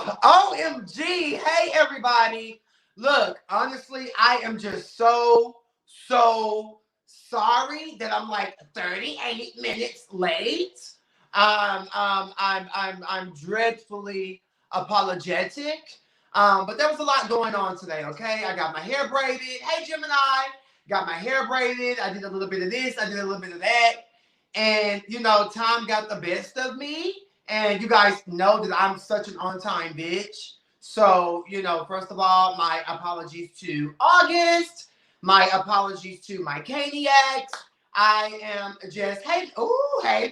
OMG. Hey, everybody. Look, honestly, I am just so sorry that I'm like 38 minutes late. I'm dreadfully apologetic. But there was a lot going on today, okay? I got my hair braided. Hey, Gemini. Got my hair braided. I did a little bit of this. I did a little bit of that. And, time got the best of me. And you guys know that I'm such an on-time bitch. So, first of all, my apologies to August. My apologies to my CAINIACs. I am just, hey,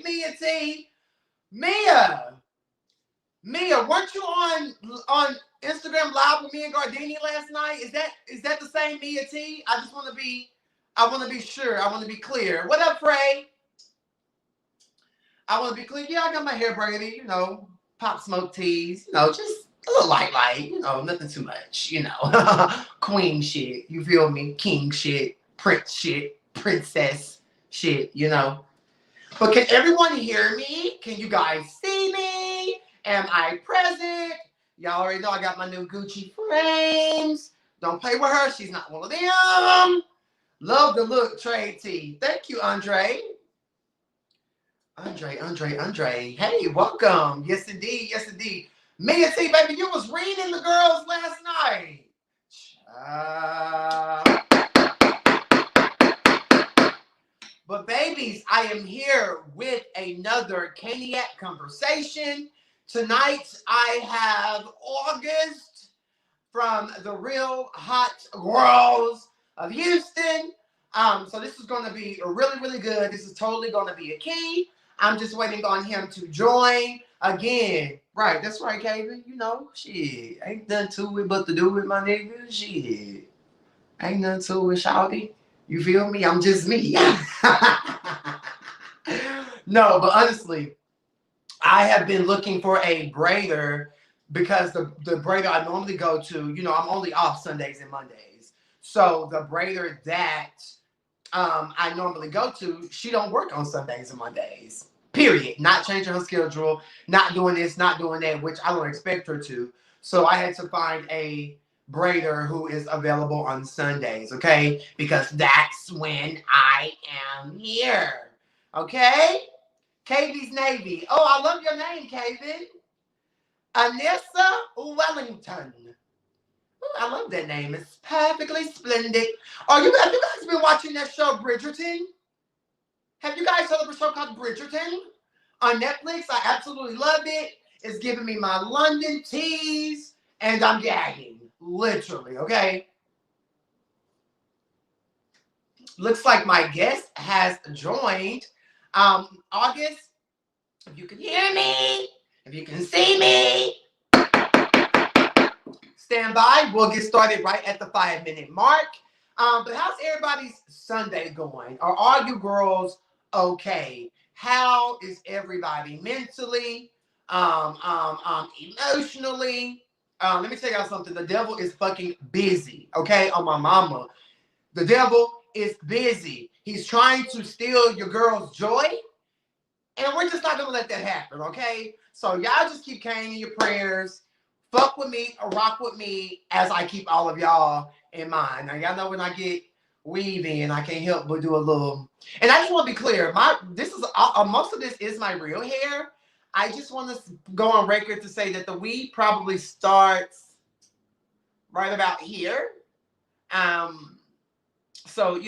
Mia T. Mia, weren't you on Instagram Live with me and Gardini last night? Is that the same Mia T? I want to be sure. I want to be clear. What up, Frey? I want to be clear. Yeah, I got my hair braided, pop smoke teas, just a little light, nothing too much, queen shit, you feel me? King shit, prince shit, princess shit, But can everyone hear me? Can you guys see me? Am I present? Y'all already know I got my new Gucci frames. Don't play with her. She's not one of them. Love the look, Trade T. Thank you, Andre. Andre. Hey, welcome. Yes, indeed. Mia T, baby, you was reading the girls last night. But babies, I am here with another CAINIAC Conversation. Tonight, I have August from the Real Hotboys of Houston. So this is going to be really, really good. This is totally going to be a key. I'm just waiting on him to join again. Right, that's right, Kevin. Shit. Ain't nothing to it but to do with my nigga. Shit. Ain't nothing to it, shawty. You feel me? I'm just me. No, but honestly, I have been looking for a braider because the braider I normally go to, I'm only off Sundays and Mondays. So the braider that I normally go to, she don't work on Sundays and Mondays. Period. Not changing her schedule, not doing this, not doing that, which I don't expect her to. So I had to find a braider who is available on Sundays, okay? Because that's when I am here. Okay? KV's Navy. Oh, I love your name, KV. Anissa Wellington. Ooh, I love that name. It's perfectly splendid. Have you guys been watching that show, Bridgerton? Have you guys heard of a show called Bridgerton on Netflix? I absolutely love it. It's giving me my London teas, and I'm gagging. Literally, okay? Looks like my guest has joined. August, if you can hear me, if you can see me, stand by. We'll get started right at the 5-minute mark. But how's everybody's Sunday going? Or are you girls okay? How is everybody mentally, emotionally? Let me tell y'all something. The devil is fucking busy, okay? On my mama. The devil is busy. He's trying to steal your girl's joy. And we're just not going to let that happen, okay? So y'all just keep Cain in your prayers. Fuck with me or rock with me as I keep all of y'all in mind. Now, y'all know when I get weave in, I can't help but do a little. And I just want to be clear. This is most of this is my real hair. I just want to go on record to say that the weave probably starts right about here. So,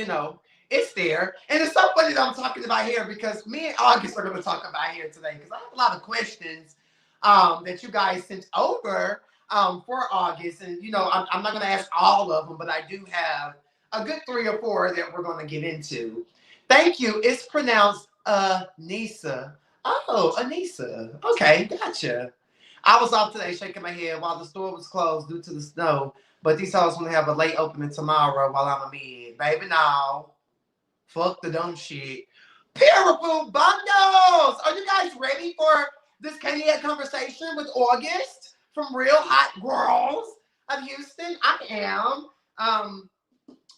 it's there. And it's so funny that I'm talking about hair because me and August are going to talk about hair today because I have a lot of questions that you guys sent over for August. And, I'm not going to ask all of them, but I do have a good 3 or 4 that we're going to get into. Thank you. It's pronounced Anissa. Oh, Anissa. Okay, gotcha. I was off today shaking my head while the store was closed due to the snow. But these hoes want to have a late opening tomorrow while I'm a mid. Baby, no. Fuck the dumb shit. Beautiful bundles. Are you guys ready for this CAINIAC Conversation with August from Real Hotboys of Houston? I am.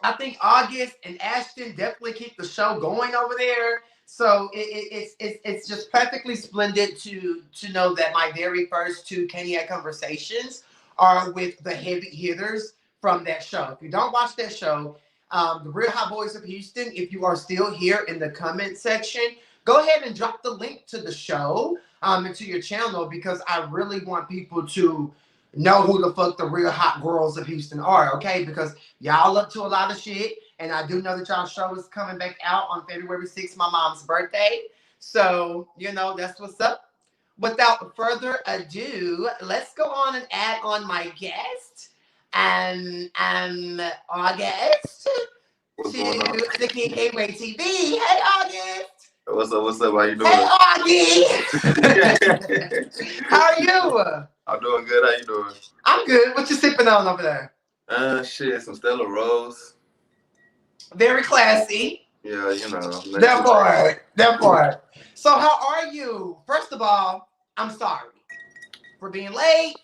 I think August and Ashton definitely keep the show going over there. So it's just perfectly splendid to know that my very first two CAINIAC conversations are with the heavy hitters from that show. If you don't watch that show, the Real Hotboys of Houston, if you are still here in the comment section, go ahead and drop the link to the show into your channel, because I really want people to know who the fuck the Real Hot Girls of Houston are, okay? Because y'all up to a lot of shit, and I do know that y'all show is coming back out on February 6th, my mom's birthday. So, you know, that's what's up. Without further ado, let's go on and add on my guest and August to the King TV. Hey, August. What's up? What's up? How you doing? Hey, Augie. How are you? I'm doing good. How you doing? I'm good. What you sipping on over there? Shit, some Stella Rose. Very classy. Yeah, you know. That part. So how are you? First of all, I'm sorry for being late.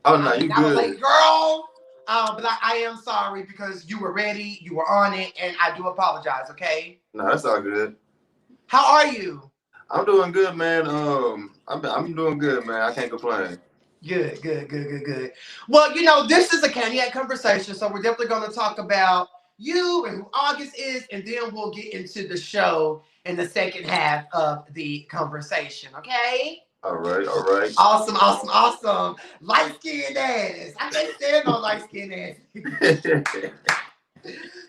Oh no, you I'm good. a late girl. But I am sorry because you were ready, you were on it, and I do apologize, okay? No, that's all good. How are you? I'm doing good, man. I'm doing good, man. I can't complain. Good. Well, you know, this is a CAINIAC conversation, so we're definitely going to talk about you and who August is, and then we'll get into the show in the second half of the conversation, okay? All right. Awesome. Light-skinned ass. I can't stand no light-skinned ass.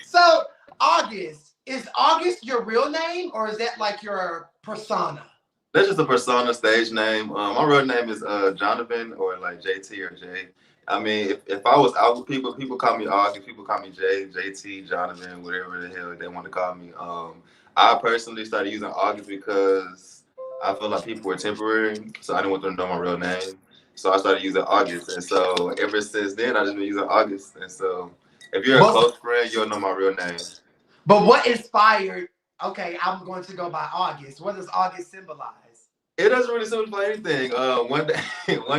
So, August, is August your real name, or is that like your persona? That's just a persona, stage name. My real name is Jonathan, or like JT or Jay. I mean, if I was out with people call me August, people call me Jay, JT, Jonathan, whatever the hell they want to call me. I personally started using August because I feel like people were temporary, so I didn't want them to know my real name. So I started using August, and so ever since then, I just been using August. And so if you're a close friend, you'll know my real name. But what inspired? Okay, I'm going to go by August. What does August symbolize? It doesn't really signify anything. One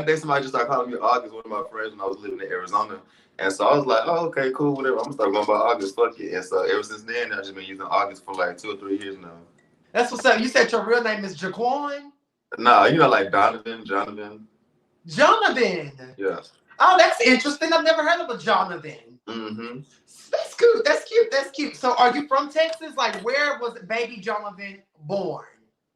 day somebody just started calling me August, one of my friends, when I was living in Arizona. And so I was like, oh, okay, cool, whatever. I'm going to start going by August, fuck it. And so ever since then, I've just been using August for like 2 or 3 years now. That's what's up. You said your real name is Jaquan? No, you know, like Jonathan. Jonathan? Yeah. Oh, that's interesting. I've never heard of a Jonathan. Mm-hmm. That's cute. That's cute. So are you from Texas? Like, where was baby Jonathan born?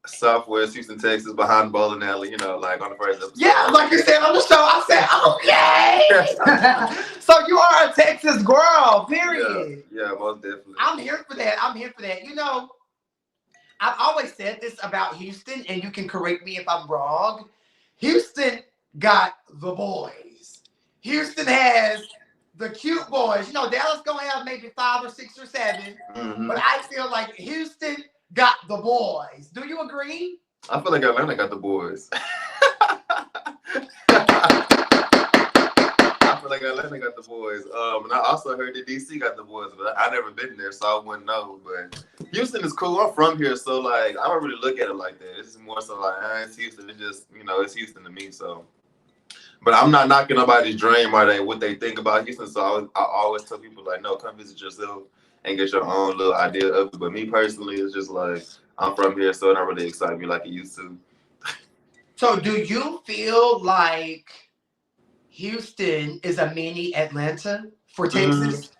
Southwest Houston, Texas, behind bowling alley, you know, like on the first episode. Yeah, like you said on the show, I said, okay. So you are a Texas girl, period. Yeah, most definitely. I'm here for that. You know, I've always said this about Houston, and you can correct me if I'm wrong. Houston got the boys. Houston has the cute boys. You know, Dallas gonna have maybe 5 or 6 or 7, but I feel like Houston got the boys. Do you agree? I feel like Atlanta got the boys. I feel like Atlanta got the boys. And I also heard that DC got the boys, but I never been there, so I wouldn't know. But Houston is cool. I'm from here, so like I don't really look at it like that. It's more so like, it's Houston. It's just, you know, it's Houston to me. So, but I'm not knocking nobody's dream or what they think about Houston. So I always tell people like, no, come visit yourself and get your own little idea of it. But me personally, it's just like, I'm from here, so it don't really excite me like it used to. So do you feel like Houston is a mini Atlanta for Texas?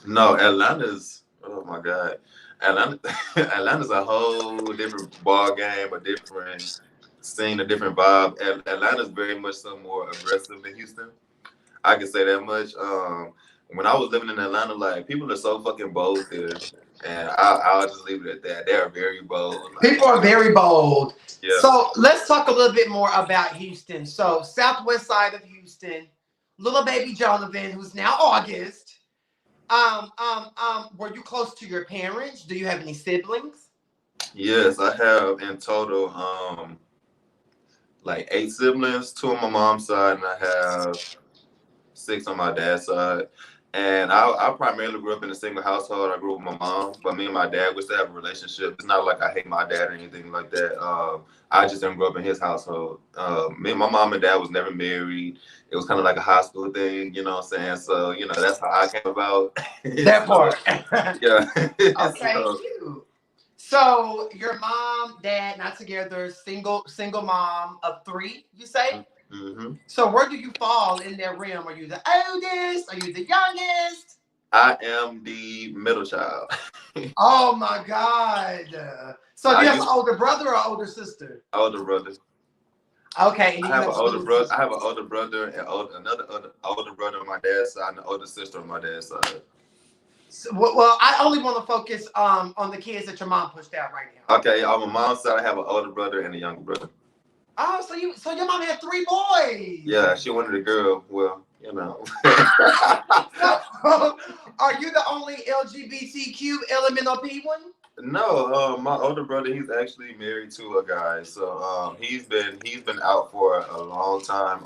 No, Atlanta's, oh my God. Atlanta's a whole different ball game, a different scene, a different vibe. Atlanta's very much so more aggressive than Houston. I can say that much. When I was living in Atlanta, like, people are so fucking bold there. And I'll just leave it at that. They are very bold. Like, people are very bold. Yeah. So let's talk a little bit more about Houston. So southwest side of Houston, little baby Jonathan, who's now August. Were you close to your parents? Do you have any siblings? Yes, I have in total like 8 siblings, 2 on my mom's side, and I have 6 on my dad's side. And I primarily grew up in a single household. I grew up with my mom, but me and my dad, we still have a relationship. It's not like I hate my dad or anything like that. I just didn't grow up in his household. Me and my mom and dad was never married. It was kind of like a high school thing, you know what I'm saying? So, you know, that's how I came about. That part. Yeah. Okay, cute. So your mom, dad, not together, single mom of three, you say? Mm-hmm. So where do you fall in that realm? Are you the oldest? Are you the youngest? I am the middle child. Oh my God. So do I you have an used older brother or older sister? older brother. Okay, and I then you have have an a older little brother. I sister. have an older brother and older brother on my dad's side and an older sister on my dad's side. So, well, I only want to focus on the kids that your mom pushed out right now. Okay, on my mom's side, I have an older brother and a younger brother. Oh, so your mom had three boys. Yeah, she wanted a girl. Well, you know. So, are you the only LGBTQ LMNOP one? No, my older brother, he's actually married to a guy. So he's been out for a long time.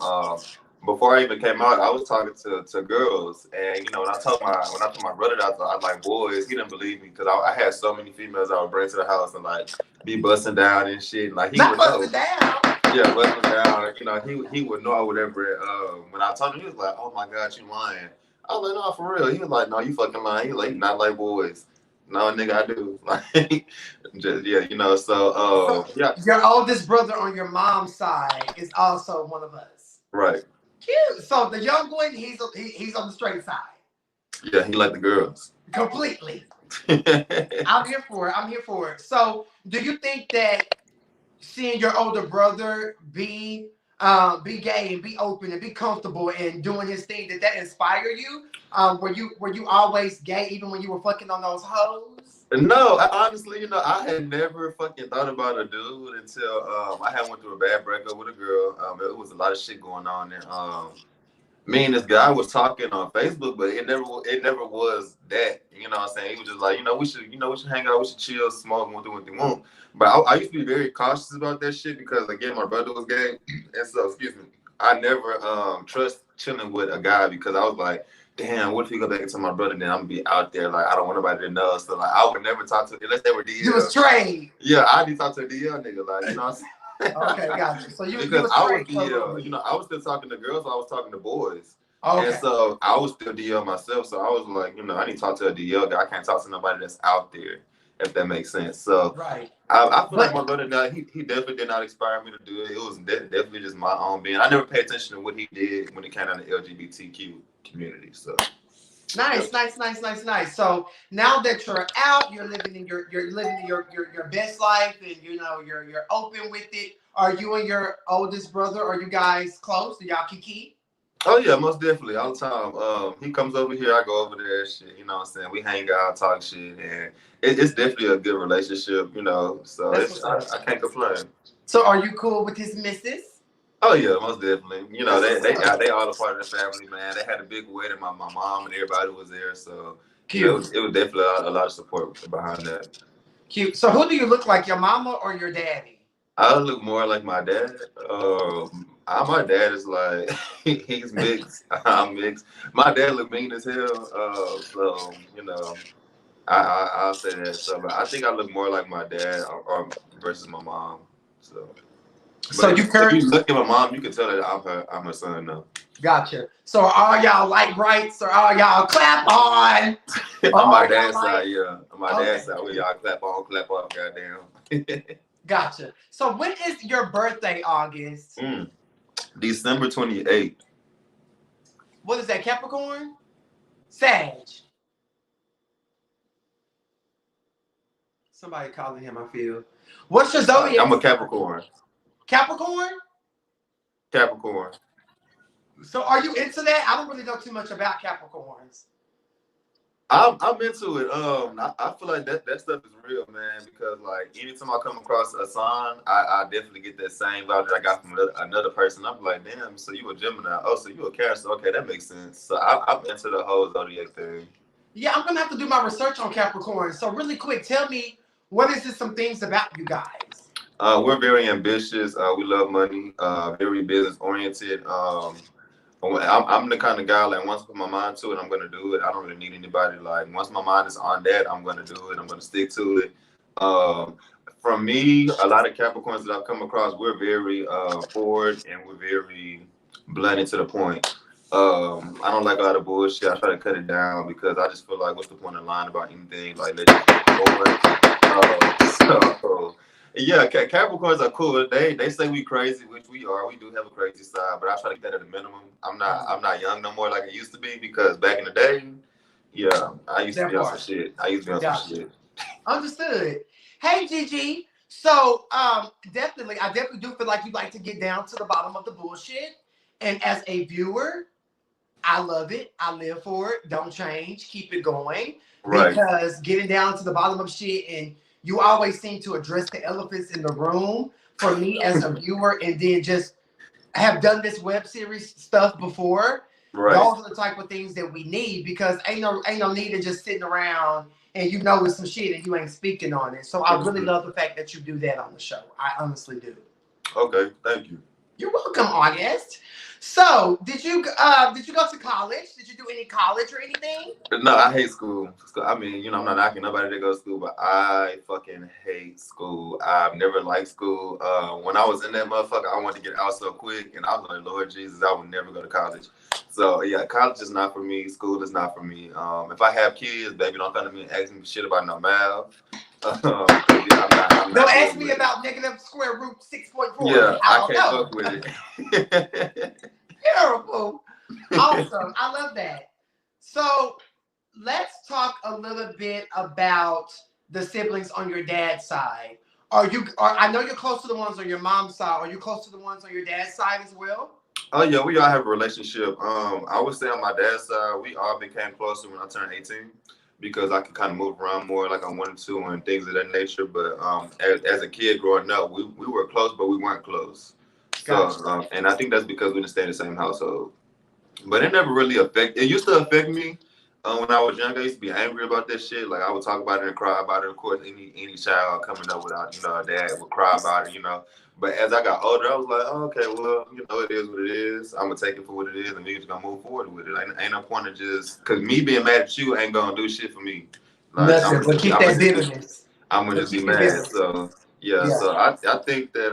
Before I even came out, I was talking to girls, and you know when I told my brother that I like boys, he didn't believe me because I had so many females I would bring to the house and like be busting down and shit. Like he Not would know. busting down. Yeah, busting down. You know, he would know or whatever. When I told him, he was like, "Oh my God, you lying." I was like, "No, for real." He was like, "No, you fucking lying." He was like, "Not like boys." No, nigga, I do. Like, just yeah, you know. So, So yeah, your oldest brother on your mom's side is also one of us. right. Cute. So the young one, he's on the straight side. Yeah, he like the girls. Completely. I'm here for it. I'm here for it. So do you think that seeing your older brother be gay and be open and be comfortable and doing his thing, did that inspire you? Were you always gay even when you were fucking on those hoes? No, honestly, you know, I had never fucking thought about a dude until I had went through a bad breakup with a girl. It was a lot of shit going on, and me and this guy was talking on Facebook, but it never was that. You know what I'm saying? He was just like, we should hang out, we should chill, smoke, and we'll do what they want. But I used to be very cautious about that shit because again, my brother was gay, and so excuse me, I never trust chilling with a guy because I was like, damn, what if he go back into my brother? Then I'm gonna be out there like I don't want nobody to know. So like I would never talk to unless they were DL. You was straight. Yeah, I did talk to a DL nigga, like you know what I'm saying. Okay, gotcha. So you Because was I was straight for a little DL, bit. you know, I was still talking to girls, so I was talking to boys. And Okay. so I was still DL myself. So I was like, you know, I need to talk to a DL guy. I can't talk to nobody that's out there, if that makes sense. So Right. I feel like But my brother, he definitely did not inspire me to do it. It was definitely just my own being. I never paid attention to what he did when it came down to the LGBTQ community. So nice, nice, nice, nice, nice. So now that you're out, you're living in your best life, and you know you're open with it. Are you and your oldest brother? Are you guys close? Do y'all kiki? oh yeah, most definitely, all the time. He comes over here, I go over there, shit. You know what I'm saying? We hang out, talk shit, and it's definitely a good relationship. You know, so That's what's up. I can't complain. So are you cool with his missus? Oh yeah, most definitely. You know, That's they what's they up. they all a part of the family, man. They had a big wedding. My mom and everybody was there, so you know, Cute, it was definitely a lot of support behind that. cute. So who do you look like, your mama or your daddy? I look more like my dad. My dad is like he's mixed. I'm mixed. My dad look mean as hell. So you know, I'll say that. So, but I think I look more like my dad or versus my mom. So, but So you if current you look at my mom, you can tell that I'm her son now. Gotcha. So are all y'all like brights or all y'all clap on? Or On my are y'all dad's side, like yeah. On my okay? dad's side, we y'all clap on, clap off, goddamn. Gotcha. So when is your birthday, August? December 28th. What is that, Capricorn? Sag. Somebody calling him, I feel. What's your zodiac? I'm a Capricorn. Capricorn? Capricorn. So are you into that? I don't really know too much about Capricorns. I'm into it. I feel like that stuff is real, man. Because like anytime I come across a sign, I definitely get that same vibe that I got from another person. I'm like, damn. So you a Gemini? Oh, so you a Cancer? Okay, that makes sense. So I'm into the whole zodiac thing. Yeah, I'm gonna have to do my research on Capricorn. So really quick, tell me what is it some things about you guys? We're very ambitious. We love money. Very business oriented. I'm the kind of guy like once I put my mind to it, I'm gonna do it. I don't really need anybody. Like once my mind is on that, I'm gonna do it. I'm gonna stick to it. Um, from me, a lot of Capricorns that I've come across, we're very forward and we're very blunt and to the point. I don't like a lot of bullshit. I try to cut it down because I just feel like, what's the point of lying about anything? Like, let just keep going. So yeah, Capricorns are cool. They say we crazy, which we are. We do have a crazy side, but I try to keep that at a minimum. I'm not young no more like I used to be because back in the day, yeah, I used to That be on some part. shit. I used to be on some Gotcha. shit. Understood. Hey, Gigi. So, definitely, I definitely do feel like you like to get down to the bottom of the bullshit. And as a viewer, I love it. I live for it. Don't change. Keep it going. Right. Because getting down to the bottom of shit, and you always seem to address the elephants in the room for me as a viewer, and then just have done this web series stuff before. Right. Those are the type of things that we need because ain't no need of just sitting around and you know it's some shit and you ain't speaking on it. So I really love the fact that you do that on the show. I honestly do. Okay, thank you. You're welcome, August. So did you go to college? Did you do any college or anything? No, I hate school. I mean, I'm not knocking nobody that goes to school, but I fucking hate school. I've never liked school. When I was in that motherfucker, I wanted to get out so quick, and I was like, Lord Jesus, I would never go to college. So yeah, college is not for me. School is not for me. If I have kids, baby, don't come to me and ask me shit about no math. Yeah, I'm not Don't ask dealing me with it. about negative square root 6.4. Yeah, I I don't can't know. fuck with it. Terrible. Awesome. I love that. So let's talk a little bit about the siblings on your dad's side. I know you're close to the ones on your mom's side. Are you close to the ones on your dad's side as well? Oh yeah, we all have a relationship. I would say on my dad's side, we all became closer when I turned 18 because I could kind of move around more like I wanted to and things of that nature. But as a kid growing up, we were close, but we weren't close. So Gotcha. and I think that's because we didn't stay in the same household. But it never really affected. It used to affect me when I was younger. I used to be angry about that shit. Like I would talk about it and cry about it. Of course, any child coming up without a dad would cry about it. But as I got older, I was like, oh, okay, well, it is what it is. I'm gonna take it for what it is, and we're just gonna move forward with it. Ain't no point of just because me being mad at you ain't gonna do shit for me. Like Nothing. But keep that bitterness. I'm gonna But just be keep it mad. bitterness. So yeah, Yeah. so I think that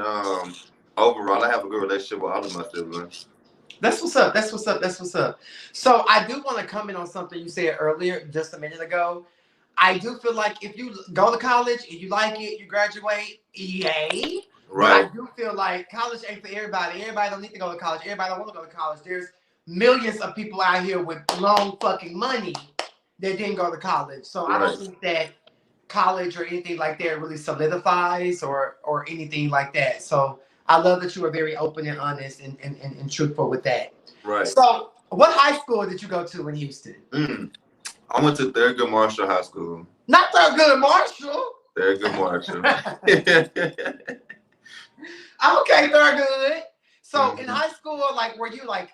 overall I have a good relationship with all of my siblings. That's what's up. That's what's up. That's what's up. So I do want to comment on something you said earlier, just a minute ago. I do feel like if you go to college and you like it, you graduate, yay. But I Right. do feel like college ain't for everybody. Everybody don't need to go to college. Everybody don't want to go to college. There's millions of people out here with long fucking money that didn't go to college. So I don't Right. think that college or anything like that really solidifies or anything like that. So I love that you were very open and honest and truthful with that. Right. So what high school did you go to in Houston? I went to Thurgood Marshall High School. Not Thurgood Marshall. Thurgood Marshall. Okay, Thurgood. So in high school, like, were you like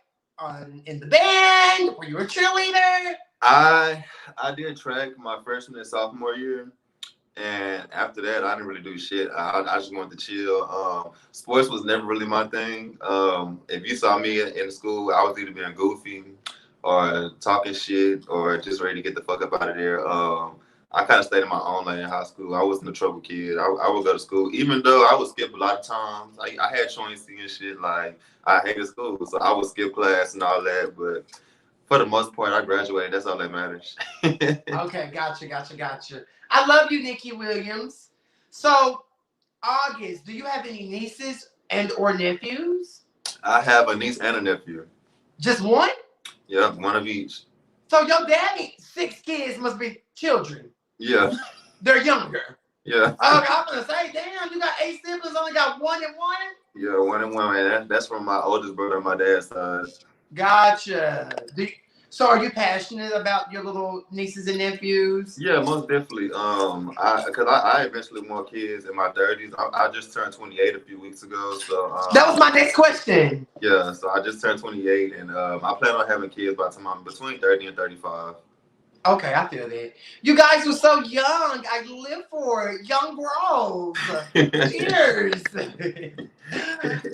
in the band? Were you a cheerleader? I did track my freshman and sophomore year, and after that, I didn't really do shit. I just wanted to chill. Sports was never really my thing. If you saw me in school, I was either being goofy or talking shit or just ready to get the fuck up out of there. I kind of stayed in my own lane in high school. I wasn't a trouble kid. I would go to school, even though I would skip a lot of times. I had truancy and shit. Like, I hated school, so I would skip class and all that. But for the most part, I graduated. That's all that matters. Okay, gotcha. I love you, Nikki Williams. So, August, do you have any nieces and or nephews? I have a niece and a nephew. Just one? Yeah, one of each. So your daddy, 6 kids must be children. Yeah. They're younger. Yeah. Okay, I'm gonna say, damn, you got 8 siblings, only got 1 and 1? Yeah, 1 and 1, man. That's from my oldest brother on my dad's side. Gotcha. So are you passionate about your little nieces and nephews? Yeah, most definitely. I eventually want kids in my 30s. I just turned 28 a few weeks ago, so that was my next question. Yeah, so I just turned 28, and I plan on having kids by the time I'm between 30 and 35. Okay, I feel that. You guys were so young. I live for it. Young bros. Cheers.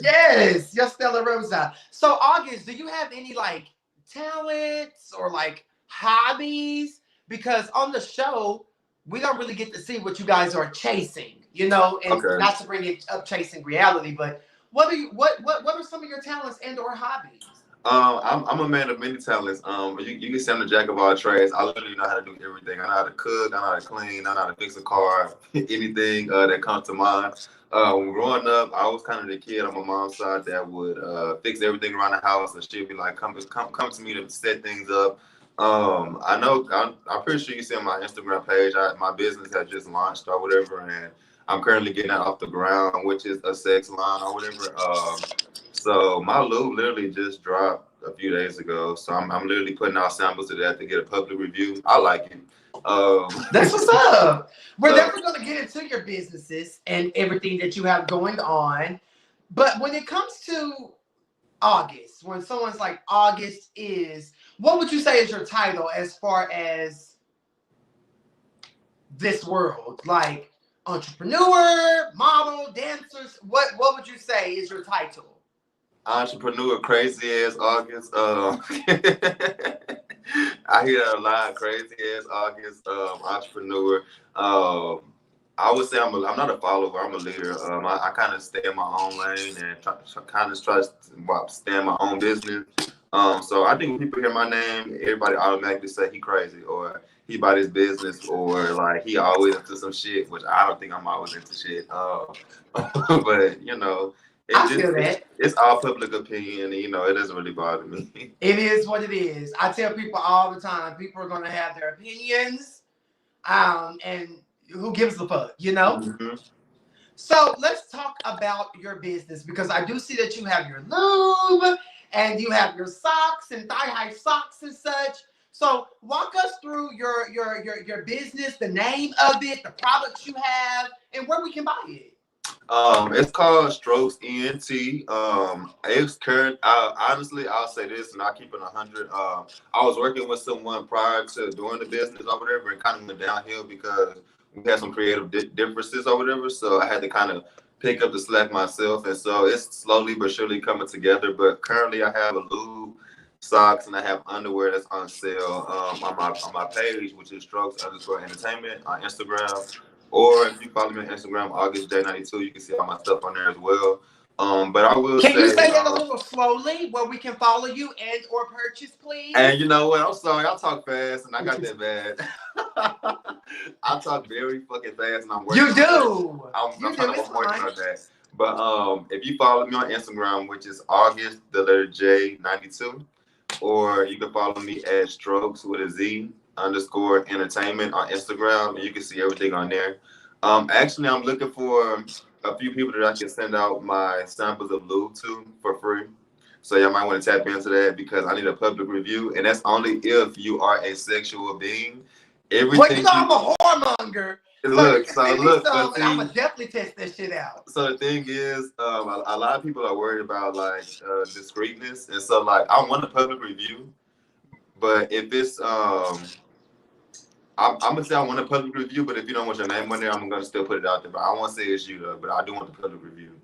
Yes, your Stella Rosa. So, August, do you have any like talents or like hobbies? Because on the show, we don't really get to see what you guys are chasing, and Okay. not to bring it up chasing reality, but what are some of your talents and or hobbies? I'm a man of many talents. You can say I'm the jack of all trades. I literally know how to do everything. I know how to cook. I know how to clean. I know how to fix a car. Anything that comes to mind. When growing up, I was kind of the kid on my mom's side that would fix everything around the house, and she'd be like, come to me to set things up." I know. I'm pretty sure you see on my Instagram page. My business has just launched or whatever, and I'm currently getting it off the ground, which is a sex line or whatever. So my lube literally just dropped a few days ago. So I'm literally putting out samples of that to get a public review. I like it. That's what's up. We're So, definitely going to get into your businesses and everything that you have going on. But when it comes to August, when someone's like, August is, what would you say is your title as far as this world? Like entrepreneur, model, dancers? What would you say is your title? entrepreneur, crazy ass August. I hear that a lot. Crazy ass August. Entrepreneur. I would say I'm not a follower. I'm a leader. I kind of stay in my own lane and try to stay in my own business. So I think when people hear my name, everybody automatically say he crazy or he about his business or like he always into some shit, which I don't think I'm always into shit. But you know, I feel that. it's all public opinion, and you know, it doesn't really bother me. It is what it is. I tell people all the time, people are going to have their opinions, and who gives a fuck, you know? Mm-hmm. So let's talk about your business because I do see that you have your lube and you have your socks and thigh-high socks and such. So walk us through your business, the name of it, the products you have, and where we can buy it. It's called Strokes ENT. It's current. Honestly, I'll say this, and I'll keep it 100. I was working with someone prior to doing the business or whatever, and kind of went downhill because we had some creative differences or whatever. So I had to kind of pick up the slack myself, and so it's slowly but surely coming together. But currently, I have a lube, socks, and I have underwear that's on sale on my page, which is Strokes_Entertainment on Instagram. Or if you follow me on Instagram, August J92, you can see all my stuff on there as well. But I will Can you say that a say, little slowly where we can follow you and or purchase, please? and you know what? I'm sorry, I talk fast and I got that bad. I talk very fucking fast and I'm working. You do. I'm trying to avoid that. But if you follow me on Instagram, which is August the letter J92, or you can follow me at Strokes with a Z _ entertainment on Instagram, and you can see everything on there. Actually, I'm looking for a few people that I can send out my samples of lube to for free. So y'all might want to tap into that because I need a public review, and that's only if you are a sexual being. Everything. Well, you know I'm a whoremonger. Look, so I'm gonna definitely test this shit out. So the thing is, a lot of people are worried about like discreetness, and so like I want a public review, but if it's I'm gonna say I want a public review, but if you don't want your name on there, I'm gonna still put it out there. But I won't say it's you though, but I do want the public review.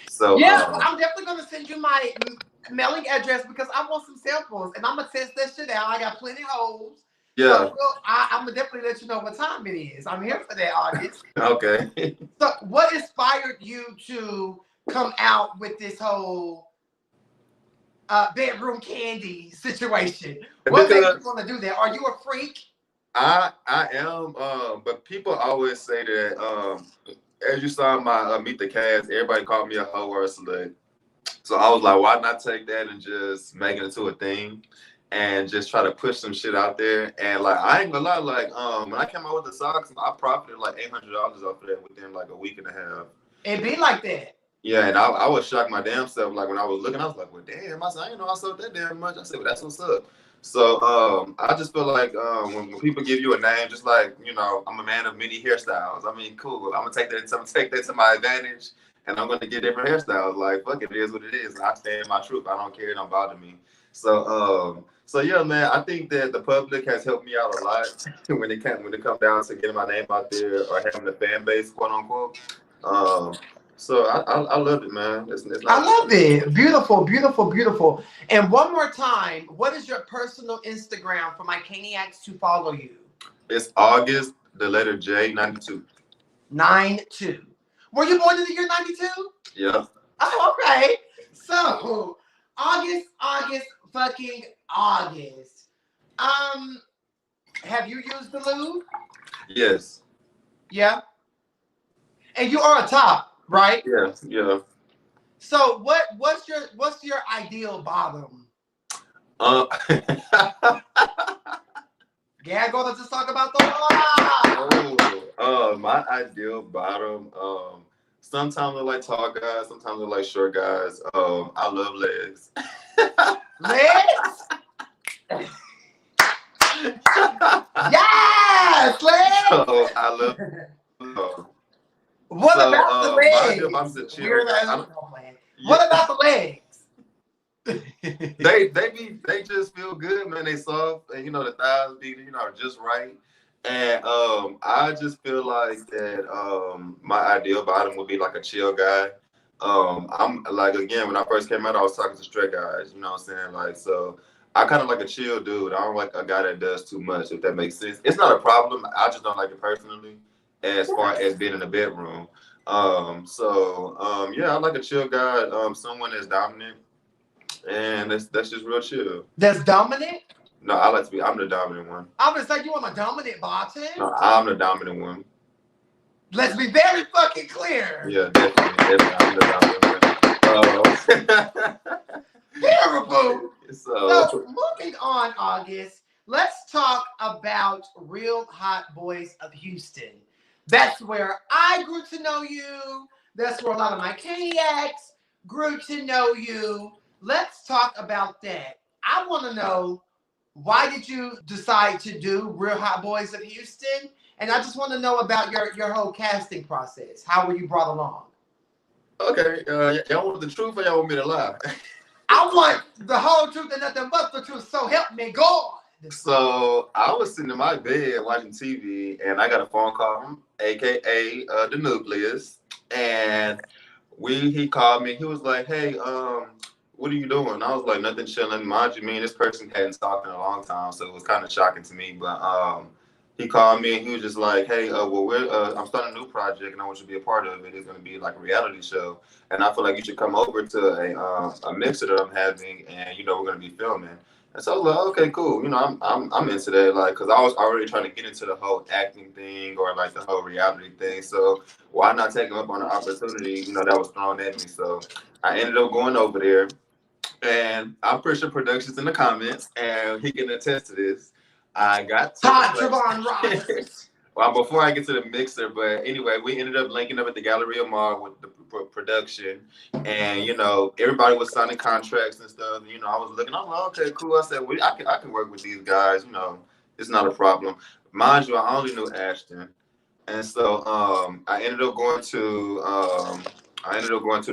So yeah, I'm definitely gonna send you my mailing address because I want some samples and I'm gonna test that shit out. I got plenty of holes. Yeah. So, I'm gonna definitely let you know what time it is. I'm here for that, August. Okay. So what inspired you to come out with this whole bedroom candy situation? What made you want to do that? Are you a freak? I am, but people always say that as you saw my Meet the Cast, everybody called me a hoe or a slut. So I was like, why not take that and just make it into a thing and just try to push some shit out there. And like I ain't gonna lie, like when I came out with the socks, I profited like $800 off of that within like a week and a half. It be like that. Yeah, and I was shocked my damn self. Like when I was looking, I was like, well, damn, I didn't know I sold that damn much. I said, well, that's what's up. So I just feel like when people give you a name, just like, you know, I'm a man of many hairstyles. I mean, cool. I'm gonna take that to my advantage, and I'm gonna get different hairstyles. Like, fuck it is what it is. I stand in my truth. I don't care. It don't bother me. So yeah, man. I think that the public has helped me out a lot when it comes down to getting my name out there or having a fan base, quote unquote. So I love it, man. I love it. Beautiful, beautiful, beautiful. And one more time, what is your personal Instagram for my CAINIACs to follow you? It's August, the letter J, 92. 92. Were you born in the year 92? Yeah. Oh, okay. So August, fucking August. Have you used the lube? Yes. Yeah. And you are a top, right? Yeah. Yeah. So what's your ideal bottom? Uh, Yeah, go to just talk about the bottom. my ideal bottom. Sometimes I like tall guys. Sometimes I like short guys. I love legs. Legs? Yes, legs. So I love. What So, about the my legs? ideal bottom's a chill Weird guy. as no plan. What about the legs? They just feel good, man. They soft, and the thighs be just right. And I just feel like that my ideal bottom would be like a chill guy. I'm like, again, when I first came out, I was talking to straight guys. You know what I'm saying? Like, so I kind of like a chill dude. I don't like a guy that does too much. If that makes sense, it's not a problem. I just don't like it personally, as far as being in the bedroom. Yeah, I like a chill guy. Someone that's dominant. And that's just real chill. That's dominant? No, I'm the dominant one. I was like, you want a dominant bottom? No, I'm the dominant one. Let's be very fucking clear. Yeah, definitely I'm the dominant one. Terrible. So moving on, August, let's talk about Real Hotboys of Houston. That's where I grew to know you. That's where a lot of my CAINIACs grew to know you. Let's talk about that. I want to know, why did you decide to do Real Hotboys of Houston? And I just want to know about your whole casting process. How were you brought along? Okay, y'all want the truth or y'all want me to lie? I want the whole truth and nothing but the truth. So help me God. So I was sitting in my bed watching TV, and I got a phone call from AKA the Nucleus, and he called me. He was like, "Hey, what are you doing?" I was like, "Nothing, chilling." Mind you, me and this person hadn't talked in a long time, so it was kind of shocking to me. But he called me and he was just like, "Hey, I'm starting a new project and I want you to be a part of it. It's going to be like a reality show, and I feel like you should come over to a mixer that I'm having, and we're going to be filming." And so I was like, "Okay, cool. I'm into that, like, because I was already trying to get into the whole acting thing or like the whole reality thing. So why not take him up on the opportunity, that was thrown at me?" So I ended up going over there, and I'm pretty sure production's in the comments, and he can attest to this. I got to Trevon Ross. Well, before I get to the mixer, but anyway, we ended up linking up at the Galleria Mall with the production, and everybody was signing contracts and stuff. I was looking, I'm like, okay, cool. I said, I can work with these guys. It's not a problem. Mind you, I only knew Ashton, and so I ended up going to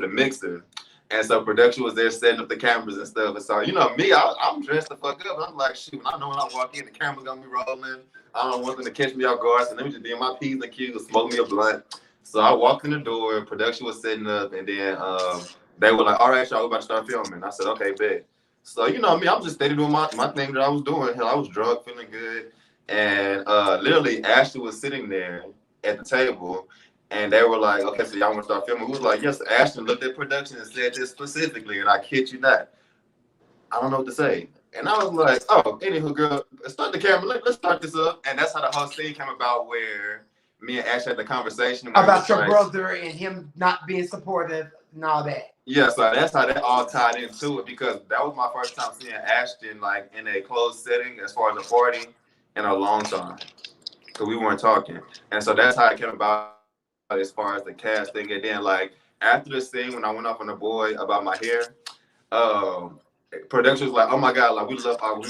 the mixer. And so production was there setting up the cameras and stuff. And so, me, I'm dressed the fuck up. I'm like, shoot, I know when I walk in, the camera's gonna be rolling. I don't want them to catch me off guard. So let me just be in my P's and Q's, smoke me a blunt. So I walked in the door, production was setting up, and then they were like, "All right, y'all, we're about to start filming." I said, "Okay, bet." So, me, I'm just steady doing my thing that I was doing. Hell, I was drunk, feeling good. And literally, Ashley was sitting there at the table. And they were like, "Okay, so y'all want to start filming?" We was like, "Yes." Ashton looked at production and said this specifically, and I kid you not, I don't know what to say. And I was like, "Oh, anywho, girl, start the camera. Let's start this up." And that's how the whole scene came about, where me and Ash had the conversation about your brother and him not being supportive and all that. Yeah, so that's how that all tied into it, because that was my first time seeing Ashton like in a closed setting as far as a party in a long time, because we weren't talking. And so that's how it came about as far as the casting. And then like after the scene, when I went off on the boy about my hair, production was like, "Oh my God, like we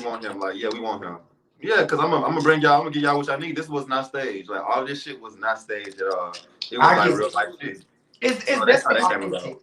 want him." Like, "Yeah, we want him." Yeah, because I'm gonna bring y'all, I'm gonna give y'all what y'all need. This was not staged. Like all this shit was not staged at all. It was like real life shit. It's so that's how that came about.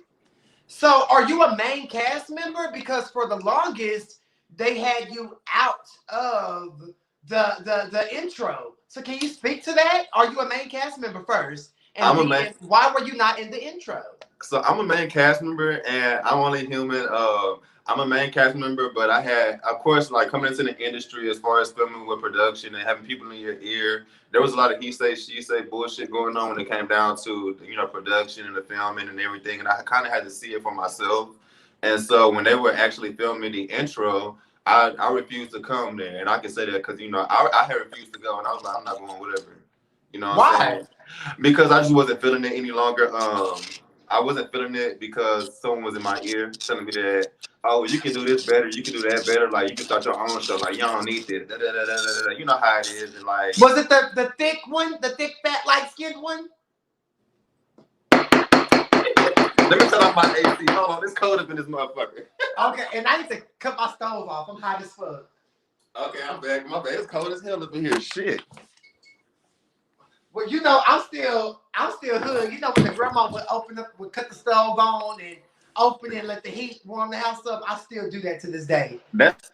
So are you a main cast member? Because for the longest they had you out of the intro. So can you speak to that? Are you a main cast member first? And why were you not in the intro? So I'm a main cast member, and I'm only human. I'm a main cast member, but I had, of course, like coming into the industry as far as filming with production and having people in your ear, there was a lot of he say, she say bullshit going on when it came down to production and the filming and everything, and I kind of had to see it for myself. And so when they were actually filming the intro, I refused to come there, and I can say that because I had refused to go, and I was like, I'm not going, whatever. You know what I'm Why? saying? Because I just wasn't feeling it any longer. I wasn't feeling it because someone was in my ear telling me that, oh, you can do this better, you can do that better, like you can start your own show, like you don't need this. Da, da, da, da, da, da. You know how it is, and like. Was it the thick one, the thick, fat, light skinned one? Let me turn off my AC. Hold on, it's cold up in this motherfucker. Okay, and I need to cut my stove off. I'm hot as fuck. Okay, I'm back. My bad. It's cold as hell up in here. Shit. Well, I'm still hood. You know, when the grandma would cut the stove on and open it and let the heat warm the house up. I still do that to this day. That's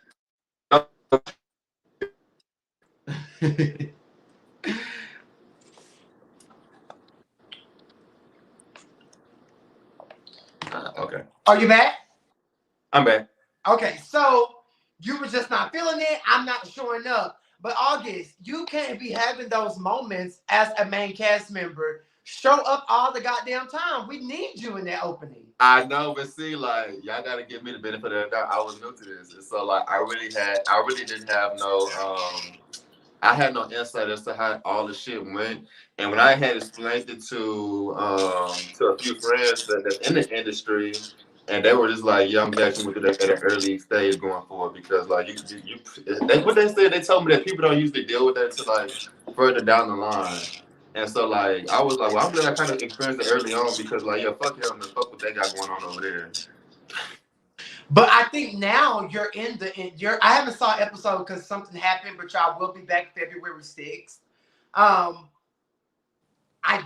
okay. Are you back? I'm back. Okay, so you were just not feeling it. I'm not showing up. But August, you can't be having those moments as a main cast member. Show up all the goddamn time. We need you in that opening. I know, but see, like, y'all gotta give me the benefit of the doubt. I was new to this, and so like, I really didn't have no, I had no insight as to how all the shit went. And when I had explained it to a few friends that's in the industry, and they were just like, "Yeah, I'm glad you went to that at an early stage going forward because like what they said. They told me that people don't usually deal with that until like further down the line." And so like I was like, "Well, I'm glad I kind of experienced it early on because like, yeah, fuck him, and fuck what they got going on over there." But I think now you're I haven't saw an episode because something happened, but y'all will be back February 6th. I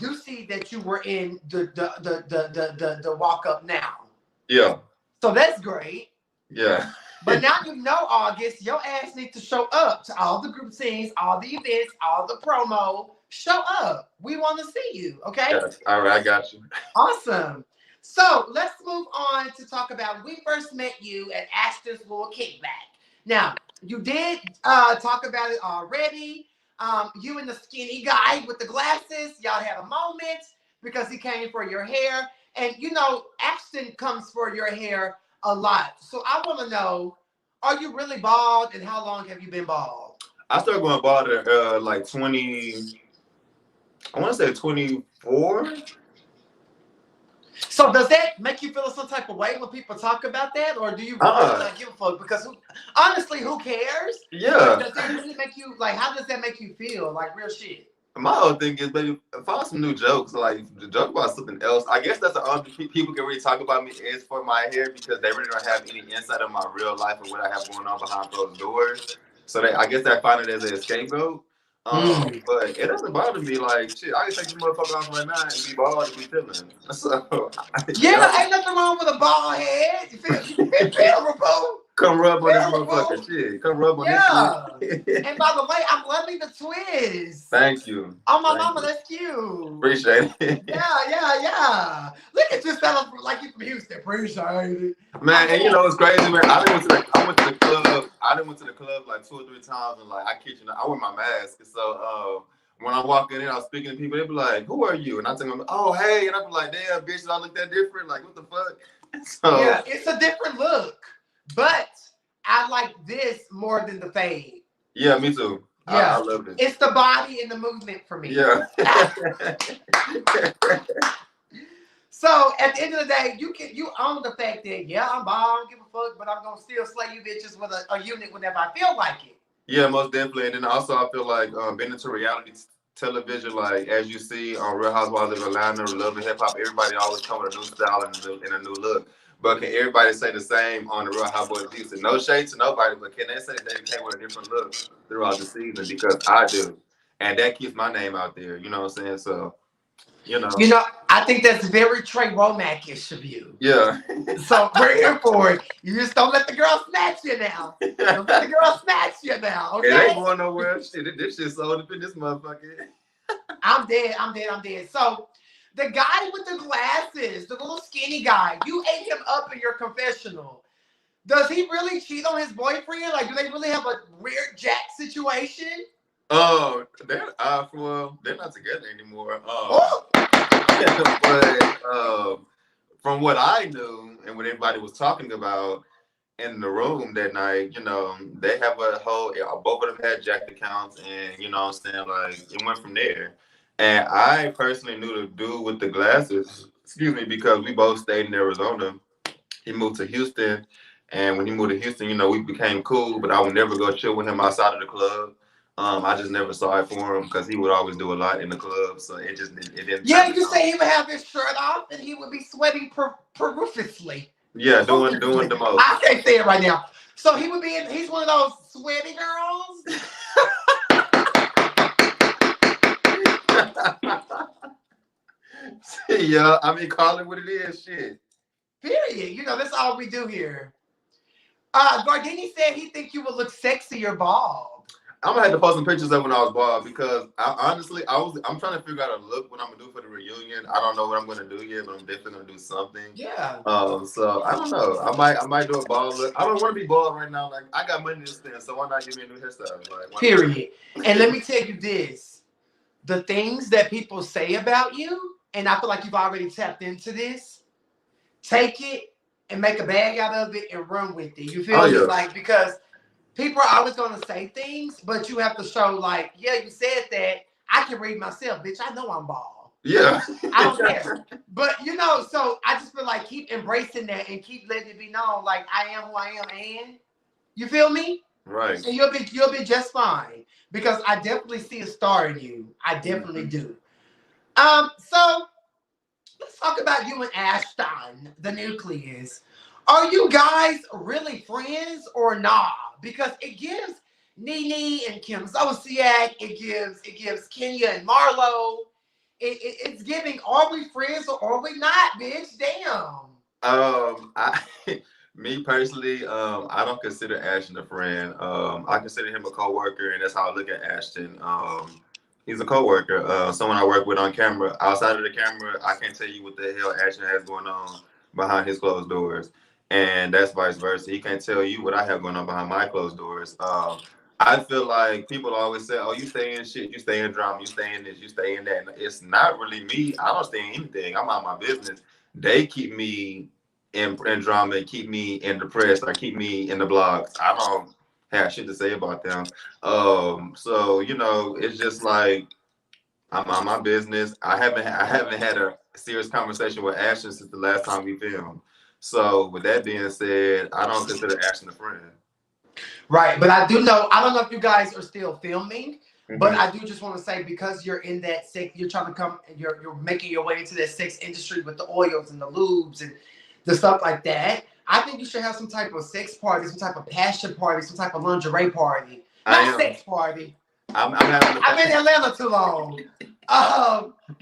do see that you were in the walk up now. Yeah. So that's great. Yeah. But now you know, August, your ass needs to show up to all the group scenes, all the events, all the promo. Show up. We want to see you, okay? Yes. All right, I got you. Awesome. So let's move on to talk about we first met you at Ashton's Little Kickback. Now, you did talk about it already. You and the skinny guy with the glasses, y'all had a moment because he came for your hair. And Ashton comes for your hair a lot. So I want to know, are you really bald and how long have you been bald? I started going bald at like 20, I want to say 24. So does that make you feel some type of way when people talk about that? Or do you really not give a fuck? Because honestly, who cares? Yeah. Does it really make you, like, how does that make you feel? Like real shit. My whole thing is, baby, find some new jokes. Like, the joke about something else. I guess that's the only people can really talk about me is for my hair because they really don't have any insight of my real life and what I have going on behind closed doors. So I guess they find it as an scapegoat. But it doesn't bother me. Like, shit, I can take this motherfucker off right now and be bald and be chilling. So, ain't nothing wrong with a bald head. You feel bro? Come rub on this motherfucker shit. Come rub on this shit. And by the way, I'm loving the twist. Thank you. Oh, my mama, that's cute. Appreciate it. Yeah. Look at you, fella, like you from Houston. Appreciate it. Man, and you know what's crazy, man? I went to the club. I done went to the club like 2 or 3 times, and like I kid you not, I wear my mask. So when I walk in, I was speaking to people. They be like, "Who are you?" And I tell them, "Oh, hey," and I be like, "Damn, bitch, I look that different? Like, what the fuck?" So yeah, it's a different look. But I like this more than the fade. Yeah, me too. Yeah. I love it. It's the body and the movement for me. Yeah. So at the end of the day, you own the fact that I'm bald, I don't give a fuck, but I'm gonna still slay you bitches with a unit whenever I feel like it. Yeah, most definitely. And then also I feel like being into reality television, like as you see on Real Hotboys of Atlanta, Love and Hip Hop, everybody always come with a new style and a new look. But can everybody say the same on the Real Hotboys of Houston? No shade to nobody, but can they say that they came with a different look throughout the season? Because I do. And that keeps my name out there. You know what I'm saying? So, I think that's very Trey Womack-ish of you. Yeah. So we're here for it. You just don't let the girl snatch you now. Don't let the girl snatch you now, okay? It ain't going nowhere. Shit, this shit's sold up in this motherfucker. I'm dead. So the guy with the glasses, the little skinny guy, you ate him up in your confessional. Does he really cheat on his boyfriend? Like, do they really have a weird jack situation? Oh, they're not together anymore. from what I knew and what everybody was talking about in the room that night, you know, they have a whole, both of them had jacked accounts, and you know what I'm saying, like it went from there. And I personally knew the dude with the glasses, excuse me, because we both stayed in Arizona. He moved to Houston, and when he moved to Houston, you know, we became cool, but I would never go chill with him outside of the club. I just never saw it for him because he would always do a lot in the club, so it didn't Yeah, turn me you on. say he would have his shirt off and he would be sweating profusely. Yeah, doing the most. I can't say it right now. So he would be in, he's one of those sweaty girls. Yeah, I mean, call it what it is. Shit. Period. You know, that's all we do here. Gardini said he think you would look sexier bald. I'm gonna have to post some pictures of when I was bald because honestly, I'm trying to figure out a look what I'm gonna do for the reunion. I don't know what I'm gonna do yet, but I'm definitely gonna do something. Yeah. So I don't know. I might do a bald look. I don't want to be bald right now. Like I got money to spend, so why not give me a new hairstyle? Like Period. And let me tell you this: the things that people say about you, and I feel like you've already tapped into this. Take it and make a bag out of it and run with it. You feel me? Yeah. Like, because people are always going to say things, but you have to show, like, yeah, you said that. I can read myself, bitch. I know I'm bald. Yeah. I don't care. But, you know, so I just feel like keep embracing that and keep letting it be known, like, I am who I am, and you feel me? Right. And you'll be just fine. Because I definitely see a star in you. I definitely do. So let's talk about you and Ashton, the nucleus. Are you guys really friends or not? Because it gives Nene and Kim Zolciak, it gives Kenya and Marlo. It's giving, are we friends or are we not, bitch? Damn. I me personally, I don't consider Ashton a friend. I consider him a coworker, and that's how I look at Ashton. He's a coworker, someone I work with on camera. Outside of the camera, I can't tell you what the hell Ashton has going on behind his closed doors, and that's vice versa. He can't tell you what I have going on behind my closed doors. I feel like people always say, "Oh, you stay in shit, you stay in drama, you stay in this, you stay in that." And it's not really me. I don't stay in anything. I'm out my business. They keep me in drama and keep me in the press or keep me in the blogs. I don't have shit to say about them. So you know, it's just like I'm on my business. I haven't had a serious conversation with Ashton since the last time we filmed. So with that being said, I don't consider Ashton a friend. Right, but I do know, I don't know if you guys are still filming, but Mhm. I do just want to say, because you're in that sex, you're trying to come, you're making your way into that sex industry with the oils and the lubes and the stuff like that. I think you should have some type of sex party, some type of passion party, some type of lingerie party. Not sex party. I'm having. I've been in Atlanta too long. You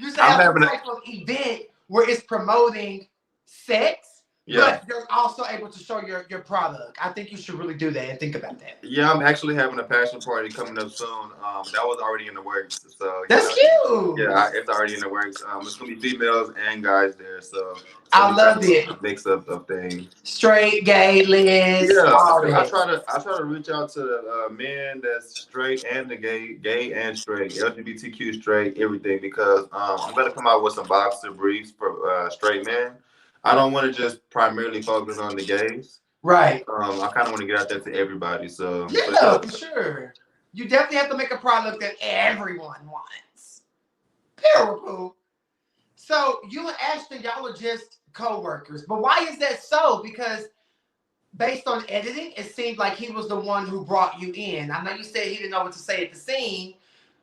should have some type of event where it's promoting sex, Yeah. but you're also able to show your product. I think you should really do that and think about that. Yeah, I'm actually having a passion party coming up soon. That was already in the works. So that's cute. Yeah, it's already in the works. It's gonna be females and guys there. So I love it. A mix up of things. Straight, gay, les, Yeah, all I that. try to reach out to men that's straight and the gay and straight, LGBTQ straight, everything, because I'm gonna come out with some boxer briefs for straight men. I don't want to just primarily focus on the gays. Right. I kind of want to get out there to everybody. So yeah, for sure. You definitely have to make a product that everyone wants. Terrible. So you and Ashton, y'all are just co-workers. But why is that so? Because based on editing, it seemed like he was the one who brought you in. I know you said he didn't know what to say at the scene,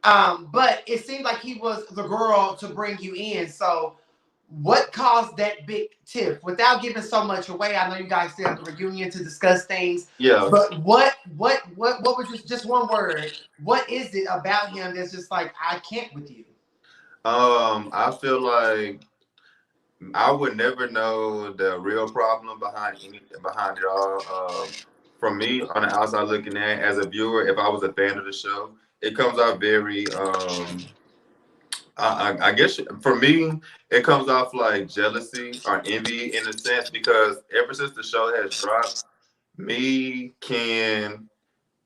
but it seemed like he was the girl to bring you in. So what caused that big tiff? Without giving so much away, I know you guys still have the reunion to discuss things. Yeah. But what was just one word? What is it about him that's just like, I can't with you? I feel like I would never know the real problem behind it all. From me on the outside looking in, as a viewer, if I was a fan of the show, it comes out very I guess for me, it comes off like jealousy or envy in a sense, because ever since the show has dropped, me, Ken,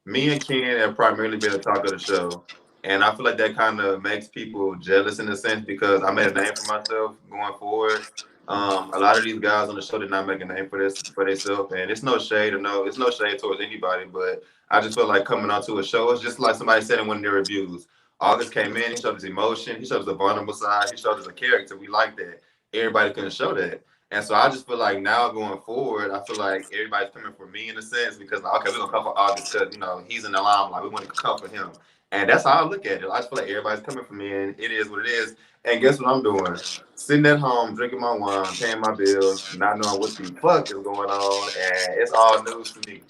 me and Ken have primarily been the talk of the show. And I feel like that kind of makes people jealous in a sense, because I made a name for myself going forward. A lot of these guys on the show did not make a name for themselves, and it's no shade it's no shade towards anybody, but I just feel like coming onto a show, it's just like somebody said in one of their reviews. August came in, he showed his emotion, he showed us a vulnerable side, he showed us a character. We like that. Everybody couldn't show that. And so I just feel like now going forward, I feel like everybody's coming for me in a sense because like, okay, we're gonna come for August because he's in the limelight. We want to come for him. And that's how I look at it. I just feel like everybody's coming for me and it is what it is. And guess what I'm doing? Sitting at home, drinking my wine, paying my bills, not knowing what the fuck is going on, and it's all news to me.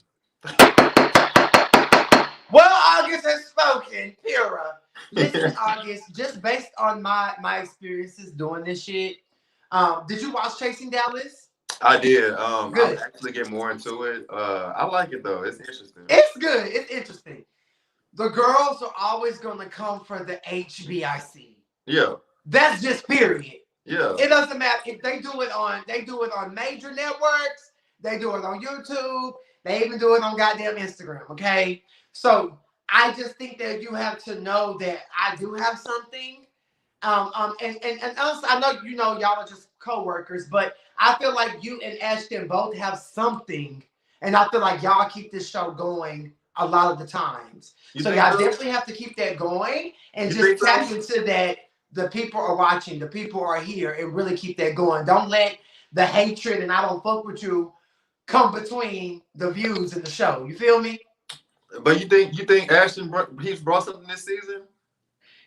Well, August has spoken. Pura. Listen, August, just based on my experiences doing this shit, did you watch Chasing Dallas? I did. Good. I'll actually get more into it. I like it though. It's interesting. It's good. It's interesting. The girls are always going to come for the HBIC. Yeah. That's just period. Yeah. It doesn't matter if they do it on major networks. They do it on YouTube. They even do it on goddamn Instagram. Okay. So I just think that you have to know that I do have something. And honestly, I know y'all are just co-workers, but I feel like you and Ashton both have something, and I feel like y'all keep this show going a lot of the times. So y'all definitely have to keep that going and just tap into that. The people are watching, the people are here, and really keep that going. Don't let the hatred and I don't fuck with you come between the views and the show. You feel me? But you think Ashton he's brought something this season?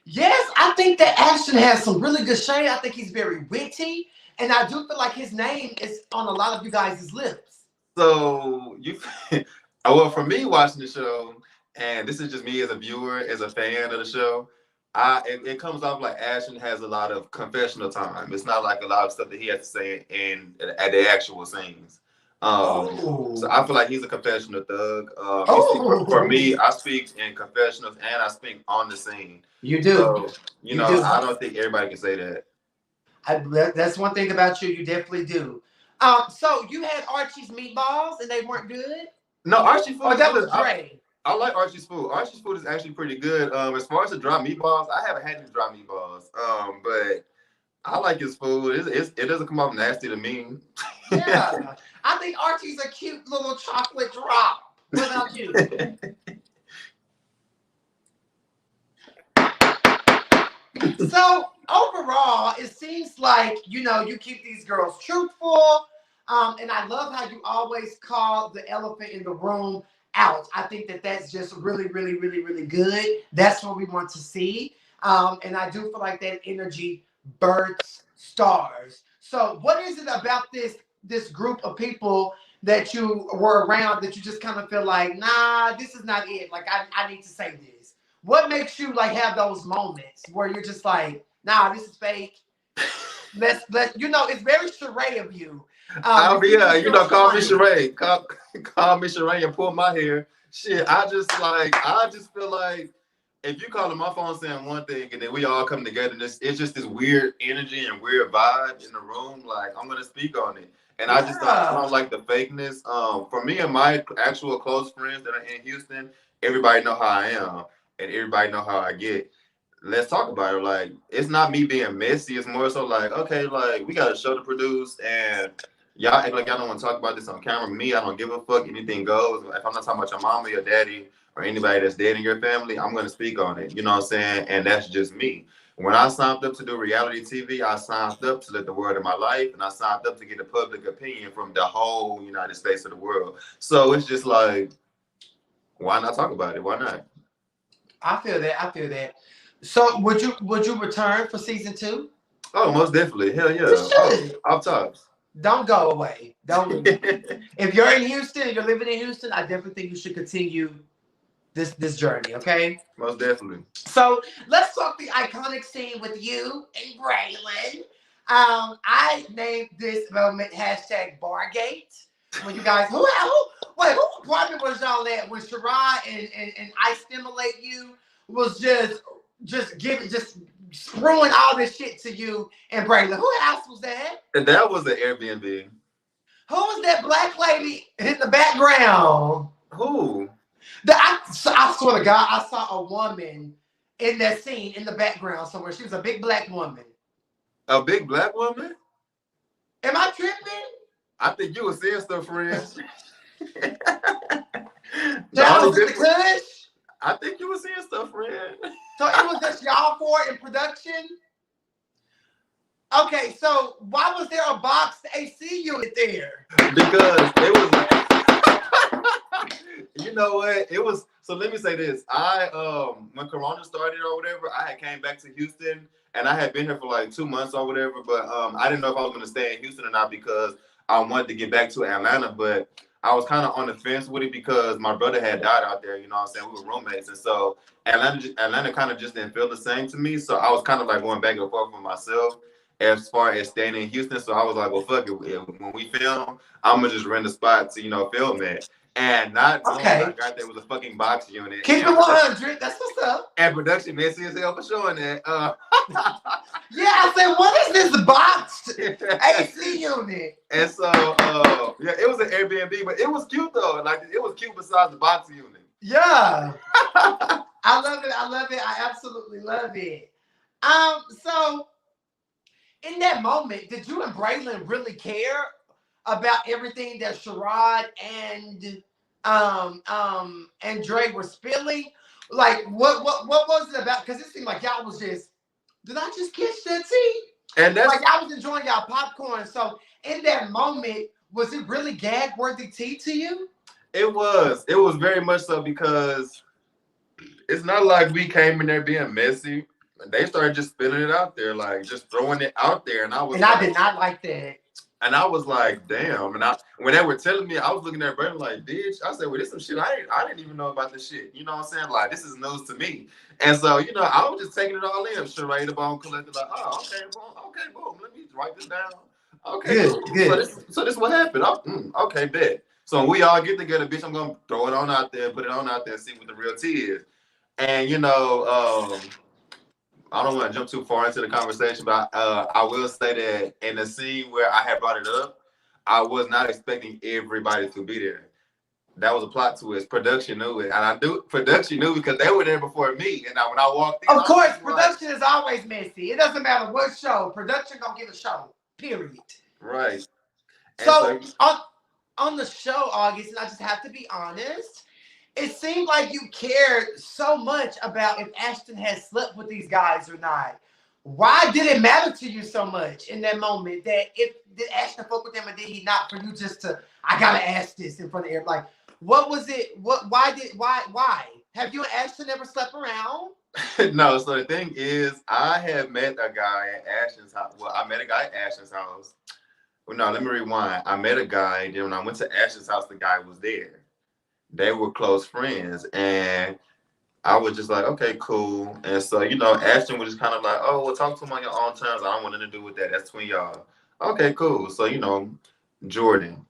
Yes, I think that Ashton has some really good shade. I think he's very witty, and I do feel like his name is on a lot of you guys' lips. So well, for me watching the show, and this is just me as a viewer, as a fan of the show, it comes off like Ashton has a lot of confessional time. It's not like a lot of stuff that he has to say at the actual scenes. So I feel like he's a confessional thug. For me, I speak in confessionals and I speak on the scene. You do. So, I don't think everybody can say that. That's one thing about you. You definitely do. So you had Archie's meatballs and they weren't good? No, Archie's food. Oh, that was Dre. I like Archie's food. Archie's food is actually pretty good. As far as the dry meatballs, I haven't had these dry meatballs. But I like his food. It doesn't come off nasty to me. Yeah. I think Archie's a cute little chocolate drop. What about you? So overall, it seems like, you keep these girls truthful. And I love how you always call the elephant in the room out. I think that that's just really, really, really, really good. That's what we want to see. And I do feel like that energy births stars. So what is it about this group of people that you were around that you just kind of feel like, nah, this is not it. Like, I need to say this. What makes you like have those moments where you're just like, nah, this is fake. Let's it's very Sheree of you. Call me Sheree. Call me Sheree and pull my hair. Shit, I just feel like if you calling my phone saying one thing and then we all come together, it's just this weird energy and weird vibe in the room. Like, I'm gonna speak on it. And I don't like the fakeness. For me and my actual close friends that are in Houston, everybody know how I am and everybody know how I get. Let's talk about it. Like, it's not me being messy. It's more so like, okay, like, we got a show to produce and y'all act like y'all don't want to talk about this on camera. Me, I don't give a fuck. Anything goes. If I'm not talking about your mama, your daddy, or anybody that's dead in your family, I'm going to speak on it. You know what I'm saying? And that's just me. When I signed up to do reality TV, I signed up to let the word of my life, and I signed up to get a public opinion from the whole United States of the world. So it's just like, why not talk about it? Why not? I feel that. So would you return for season 2? Oh, most definitely. Hell yeah. Off tops. Don't go away. Don't. If you're in Houston and you're living in Houston, I definitely think you should continue this journey, okay? Most definitely. So let's talk the iconic scene with you and Braylon. I named this moment #Bargate. When you guys, who apartment was y'all at when Shirai and I Stimulate You was just spewing all this shit to you and Braylon? Who else was that? And that was the Airbnb. Who was that black lady in the background? Who? I swear to God, I saw a woman in that scene in the background somewhere. She was a big black woman. A big black woman? Am I tripping? I think you were seeing stuff, friend. So I was in the kush? I think you were seeing stuff, friend. So it was just y'all four in production? Okay, so why was there a boxed AC unit there? Because it was you know what? It was so let me say this. When Corona started or whatever, I had came back to Houston and I had been here for like 2 months or whatever, but I didn't know if I was gonna stay in Houston or not because I wanted to get back to Atlanta, but I was kind of on the fence with it because my brother had died out there, you know what I'm saying? We were roommates, and so Atlanta kind of just didn't feel the same to me. So I was kind of like going back and forth with myself as far as staying in Houston. So I was like, well, fuck it. When we film, I'm gonna just rent a spot to, film it. And not knowing I got there was a fucking box unit. Keep it 100. That's what's up. And production messy as hell for showing that. Yeah, I said, what is this boxed AC unit? And so, yeah, it was an Airbnb, but it was cute though. Like it was cute besides the box unit. Yeah. I love it. I love it. I absolutely love it. So in that moment, did you and Braylon really care about everything that Sherrod and Dre were spilling? Like, what was it about? Because it seemed like y'all was just, did I just catch that tea? And that's like I was enjoying y'all popcorn. So in that moment, was it really gag worthy tea to you? It was very much so, because it's not like we came in there being messy. They started just spilling it out there, like just throwing it out there, and I did not like that. And I was like, damn. And when they were telling me, I was looking at Brandon like, bitch. I said, well, this some shit I didn't even know about this shit. You know what I'm saying? Like, this is news to me. And so, I was just taking it all in, straight the bone collected, like, oh, okay, boom. Let me write this down. Okay, good. So this what happened. Okay, bet. So when we all get together, bitch, I'm gonna throw it on out there, put it on out there, and see what the real tea is. And I don't want to jump too far into the conversation, but I will say that in the scene where I had brought it up, I was not expecting everybody to be there. That was a plot twist. Production knew it, and production knew because they were there before me. And when I walked in, of course, production is always messy. It doesn't matter what show. Production gonna get a show. Period. Right. So on the show, August, and I just have to be honest, it seemed like you cared so much about if Ashton had slept with these guys or not. Why did it matter to you so much in that moment that did Ashton fuck with them or did he not? For you just to, I gotta ask this in front of everybody. Like, what was it? Why? Have you and Ashton ever slept around? No. So the thing is, I had met a guy at Ashton's house. Well, I met a guy at Ashton's house. Well, no, let me rewind. I met a guy. Then when I went to Ashton's house, the guy was there. They were close friends, and I was just like, okay, cool. And so, Ashton was just kind of like, oh, well, talk to him on your own terms. I don't want nothing to do with that. That's between y'all. Okay, cool. So, Jordan.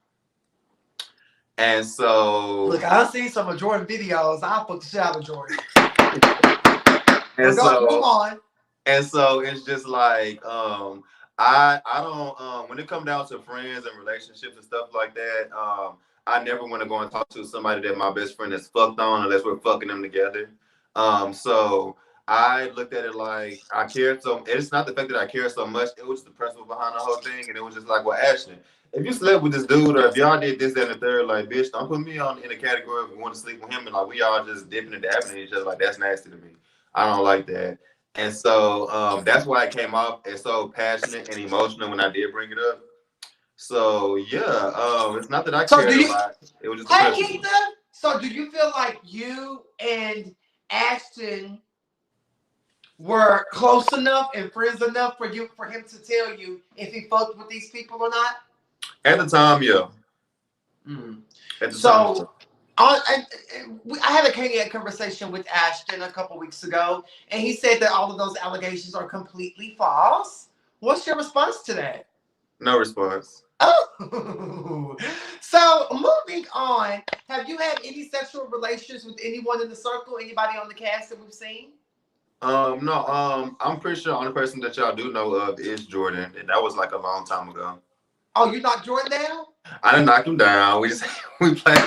And so, look, I see some of Jordan videos. I'll put the shit out of Jordan. And so, move on. And so it's just like, I don't when it comes down to friends and relationships and stuff like that, I never want to go and talk to somebody that my best friend is fucked on unless we're fucking them together. So I looked at it like I cared so. It's not the fact that I care so much. It was just the principle behind the whole thing, and it was just like, well, Ashton, if you slept with this dude, or if y'all did this, that, and the third, like, bitch, don't put me in the category of you want to sleep with him, and like we all just dipping and dabbing at each other. Like, that's nasty to me. I don't like that. And so that's why it came off as so passionate and emotional when I did bring it up. So yeah, it's not that I cared a lot. It was just so do you feel like you and Ashton were close enough and friends enough for him to tell you if he fucked with these people or not? At the time, yeah. At the time. I had a CAINIAC conversation with Ashton a couple weeks ago, and he said that all of those allegations are completely false. What's your response to that? No response. Oh, so moving on, have you had any sexual relations with anyone in the circle? Anybody on the cast that we've seen? No. I'm pretty sure the only person that y'all do know of is Jordan, and that was like a long time ago. Oh, you knocked Jordan down? I didn't knock him down. We played.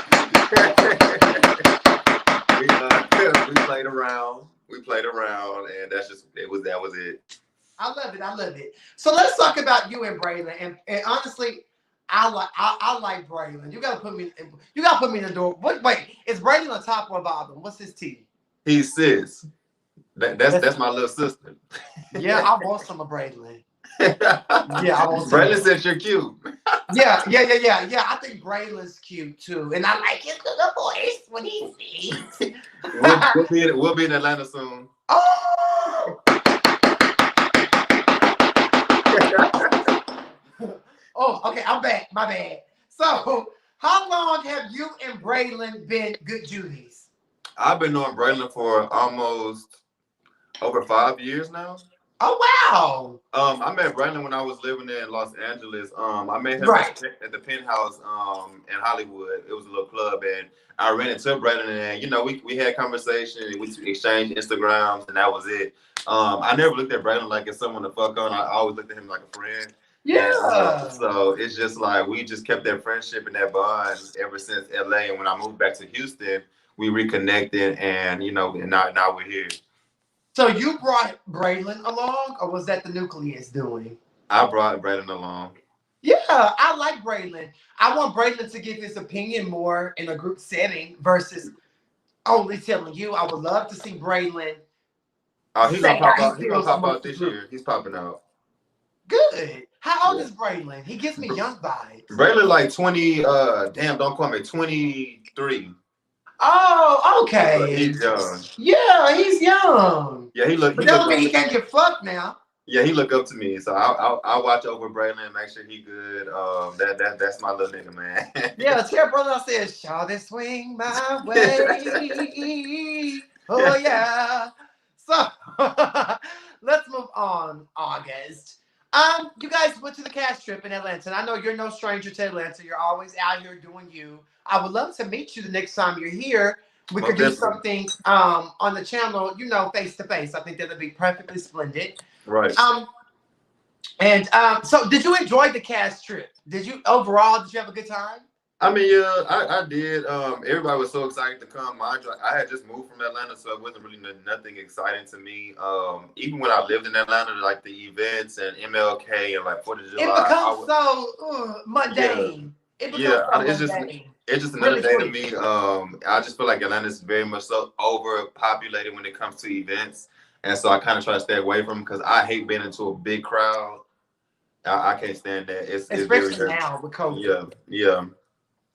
we played around. We played around, and that was it. I love it. I love it. So let's talk about you and Braylon. And honestly, I like Braylon. You gotta put me in the door. Wait, is Braylon a top or a bottom? What's his T? He's sis. That's my little sister. Yeah, I want some of Braylon. Yeah, I want some. Braylon said you're cute. Yeah. I think Braylon's cute too, and I like his little voice when he speaks. We'll be in Atlanta soon. Oh. Oh, okay, I'm back. My bad. So, how long have you and Braylon been good Judies? I've been knowing Braylon for almost over 5 years now. Oh wow! I met Braylon when I was living in Los Angeles. I met him at the Penthouse in Hollywood. It was a little club, and I ran into Braylon, and we had conversation, we exchanged Instagrams, and that was it. I never looked at Braylon like as someone to fuck on. I always looked at him like a friend. Yeah. And, so it's just like we just kept that friendship and that bond ever since LA. And when I moved back to Houston, we reconnected, and and now we're here. So you brought Braylon along, or was that the nucleus doing? I brought Braylon along. Yeah, I like Braylon. I want Braylon to give his opinion more in a group setting versus only telling you. I would love to see Braylon. Oh, he's gonna pop out. He's gonna pop out this year. He's popping out. Good. How old is Braylon? He gives me young vibes. Braylon like 20. Don't call me 23. Oh, okay. He's young. Yeah, he's young. Yeah, he look. But that don't mean he can't get fucked now. Yeah, he look up to me, so I'll watch over Braylon, make sure he good. That's my little nigga, man. Yeah, tell brother I said, "Shall this swing my way?" Oh yeah. So let's move on. August. You guys went to the cast trip in Atlanta, and I know you're no stranger to Atlanta. You're always out here doing you. I would love to meet you the next time you're here. We could do something on the channel, face to face. I think that'd be perfectly splendid. Right. So did you enjoy the cast trip? Did you have a good time? I mean, yeah, I did. Everybody was so excited to come. Mind you, I had just moved from Atlanta, so it wasn't really nothing exciting to me. Even when I lived in Atlanta, like the events and MLK and like 4th of July, it becomes so mundane. Yeah, it's just another day to me. I just feel like Atlanta is very much so overpopulated when it comes to events, and so I kind of try to stay away from them because I hate being into a big crowd. I can't stand that. Especially very, now with COVID. Yeah.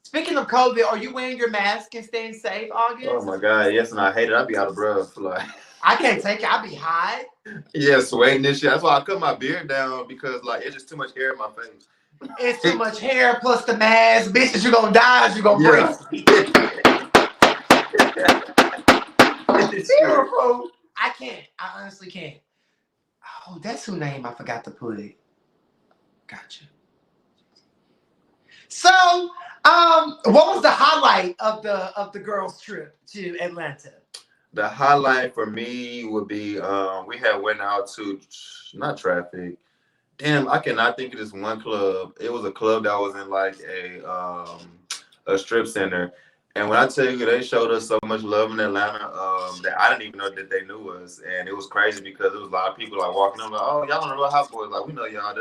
Speaking of COVID, are you wearing your mask and staying safe, August? Oh my God, yes, and I hate it. I'd be out of breath. Like, I can't take it. I'd be hot. Yeah, sweating and shit. That's why I cut my beard down because like it's just too much hair in my face. It's too much hair plus the mask. Bitches, you're gonna die. You're gonna break. It's terrible. I can't. I honestly can't. Oh, that's who name I forgot to put it. Gotcha. So, what was the highlight of the girls' trip to Atlanta? The highlight for me would be we had went out to not Traffic. Damn, I cannot think of this one club. It was a club that was in like a strip center. And when I tell you, they showed us so much love in Atlanta that I didn't even know that they knew us. And it was crazy because there was a lot of people like walking up like, oh, y'all on the Real Hotboys, like we know y'all.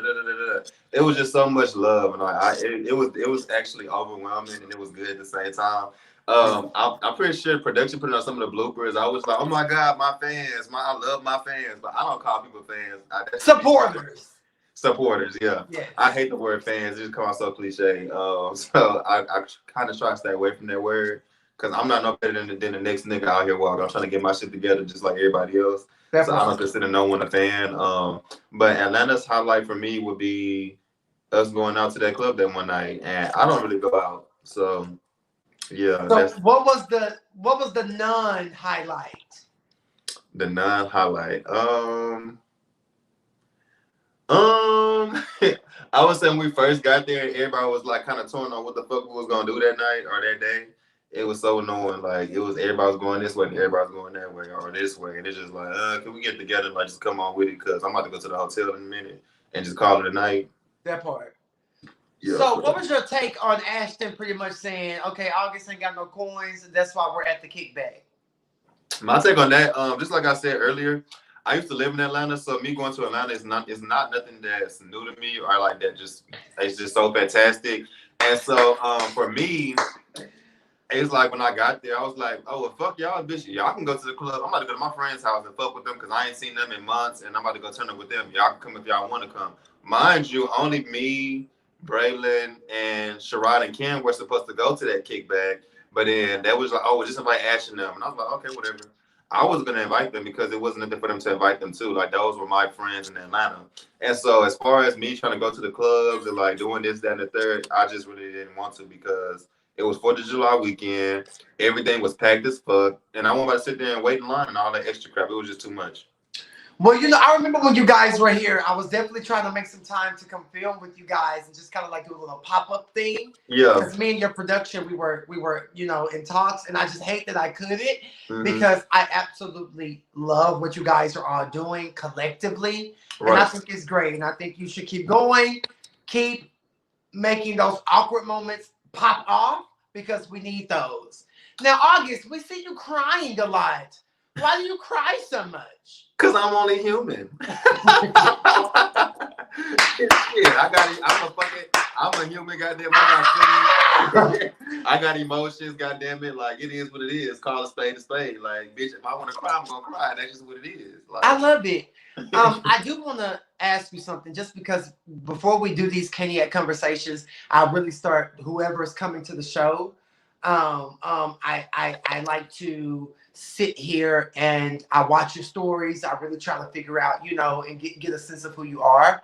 It was just so much love, and like it was actually overwhelming, and it was good at the same time. I'm pretty sure production put on some of the bloopers. I was like, oh my God, my fans, I love my fans, but I don't call people fans. Supporters, yeah. I hate the word fans. It just comes out so cliche. So I kind of try to stay away from that word because I'm not no better than the next nigga out here walking. I'm trying to get my shit together just like everybody else. So I don't consider no one a fan. But Atlanta's highlight for me would be us going out to that club that one night, and I don't really go out. So yeah. So what was the non-highlight? The non-highlight. I was saying when we first got there, everybody was like kind of torn on what the fuck we was gonna do that night or that day. It was so annoying. Like it was everybody was going this way and everybody was going that way or this way, and it's just like, can we get together and like just come on with it? Cause I'm about to go to the hotel in a minute and just call it a night. That part. Yeah. So what was your take on Ashton pretty much saying, okay, August ain't got no coins, and that's why we're at the kickback? My take on that, just like I said earlier, I used to live in Atlanta, so me going to Atlanta is not nothing that's new to me or like that. Just it's just so fantastic. And so for me, it's like when I got there, I was like, oh well, fuck y'all, bitch. Y'all can go to the club. I'm about to go to my friend's house and fuck with them because I ain't seen them in months, and I'm about to go turn up with them. Y'all can come if y'all want to come. Mind you, only me, Braylon, and Sherrod and Kim were supposed to go to that kickback, but then that was like, oh, just invite Ash and them, and I was like, okay, whatever. I was gonna invite them because it wasn't nothing for them to invite them to. Like those were my friends in Atlanta, and so as far as me trying to go to the clubs and like doing this, that, and the third, I just really didn't want to because it was 4th of July weekend. Everything was packed as fuck, and I wanted to sit there and wait in line and all that extra crap. It was just too much. Well, I remember when you guys were here, I was definitely trying to make some time to come film with you guys and just kind of like do a little pop-up thing. Yeah. Because me and your production, we were, in talks, and I just hate that I couldn't because I absolutely love what you guys are all doing collectively. Right. And I think it's great. And I think you should keep going, keep making those awkward moments pop off because we need those. Now, August, we see you crying a lot. Why do you cry so much? Because I'm only human. Shit, I'm a human, goddamn. I got emotions, goddamn it. Like, it is what it is. Call a spade a spade. Like, bitch, if I want to cry, I'm going to cry. That's just what it is. Like, I love it. I do want to ask you something, just because before we do these CAINIAC conversations, I really start whoever is coming to the show. I like to sit here and I watch your stories. I really try to figure out, and get a sense of who you are.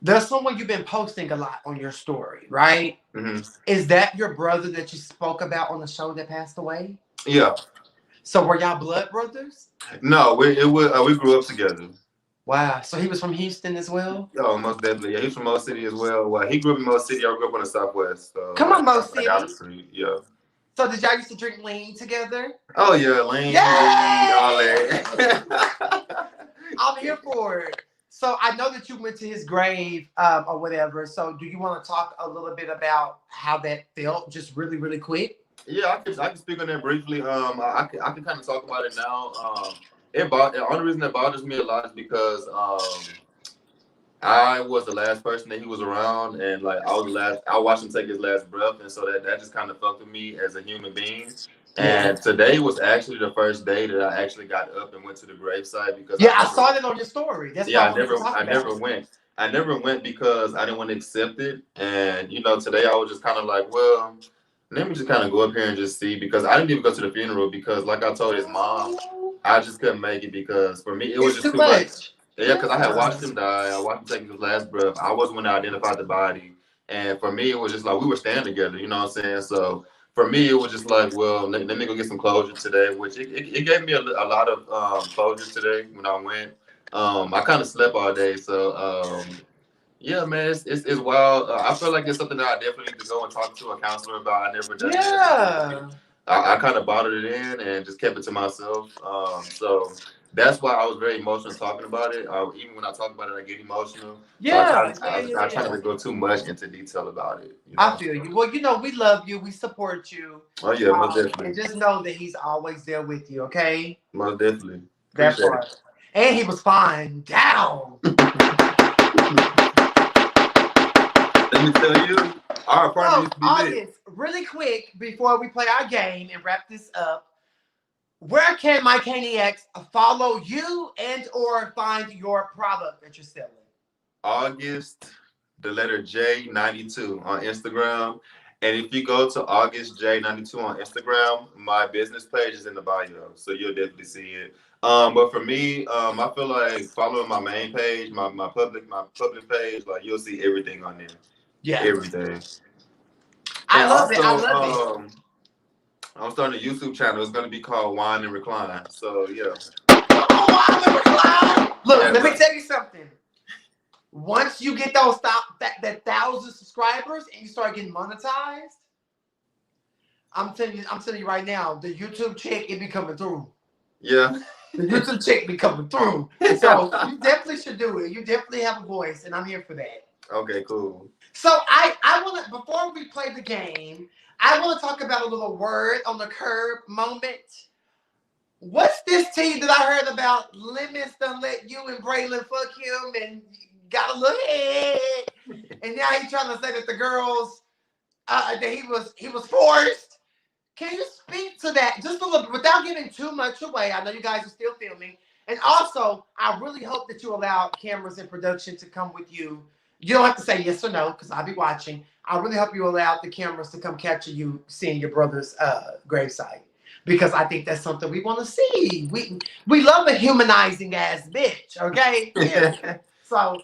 There's someone you've been posting a lot on your story, right? Mm-hmm. Is that your brother that you spoke about on the show that passed away? Yeah. So were y'all blood brothers? No, we grew up together. Wow. So he was from Houston as well? Oh, most definitely. Yeah, he's from Mo City as well. Well, he grew up in Mo City. I grew up on the Southwest. So come on, Mo City. Yeah. So did y'all used to drink lean together? Oh yeah, lean, all that. I'm here for it. So I know that you went to his grave or whatever. So do you want to talk a little bit about how that felt, just really, really quick? Yeah, I can speak on that briefly. I can kind of talk about it now. The only reason that bothers me a lot is because I was the last person that he was around, and like I watched him take his last breath, and so that just kind of fucked with me as a human being. And today was actually the first day that I actually got up and went to the gravesite because I saw that on your story. That's why I never went. I never went because I didn't want to accept it. And today I was just kind of like, well, let me just kind of go up here and just see, because I didn't even go to the funeral because, like I told his mom, I just couldn't make it because for me it was just too much. Yeah, because I had watched him die. I watched him take his last breath. I wasn't when I identified the body. And for me, it was just like we were standing together, you know what I'm saying? So for me, it was just like, well, let me go get some closure today, which it gave me a lot of closure today when I went. I kind of slept all day. So, yeah, man, it's wild. I feel like it's something that I definitely need to go and talk to a counselor about. I never done it. I kind of bottled it in and just kept it to myself. So that's why I was very emotional talking about it. Even when I talk about it, I get emotional. Yeah. So I try not to go too much into detail about it. I feel you. Well, we love you. We support you. Oh, yeah, most definitely. And just know that he's always there with you, okay? Most definitely. That part. And he was fine. Down. Let me tell you, our apartment used to be August, really quick, before we play our game and wrap this up, where can my CAINIACs follow you and or find your product that you're selling? August, the letter J92 on Instagram. And if you go to August J92 on Instagram, my business page is in the bio, so you'll definitely see it. But for me, I feel like following my main page, my public page, like you'll see everything on there. Yeah, everything. I love it. I'm starting a YouTube channel. It's gonna be called Wine and Recline. So yeah. Wine and Recline. Look, let me tell you something. Once you get those that 1,000 subscribers and you start getting monetized, I'm telling you right now, the YouTube check be coming through. Yeah. The YouTube check be coming through. So you definitely should do it. You definitely have a voice, and I'm here for that. Okay, cool. So I want to, before we play the game, I want to talk about a little word on the curb moment. What's this tea that I heard about? Lemons done let you and Braylon fuck him and got a little head, and now he's trying to say that the girls that he was forced. Can you speak to that just a little bit without giving too much away? I know you guys are still filming, and also I really hope that you allow cameras and production to come with you. You don't have to say yes or no because I'll be watching. I really hope you allow the cameras to come capture you seeing your brother's gravesite, because I think that's something we want to see. We love a humanizing ass bitch, okay? Yeah. So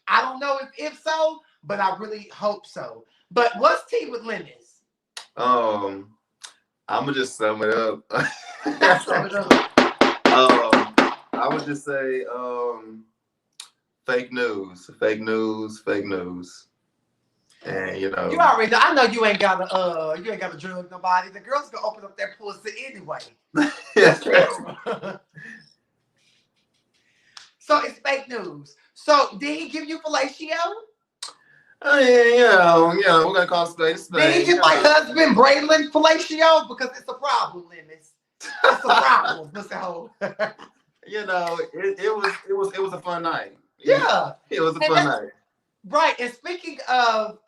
I don't know if so, but I really hope so. But what's tea with lemons? I'm gonna just sum it up. Sum it up. I would just say, fake news, fake news, fake news. And you already know. I know you ain't gotta drug nobody. The girls gonna open up their pussy anyway. So it's fake news. So did he give you fellatio? Oh yeah, we're gonna call spade a spade. Did he give my husband Braylon fellatio? Because it's a problem, Lemons. It's a problem. Pussy hole. It was a fun night. Yeah. It was a fun night. Right. And speaking of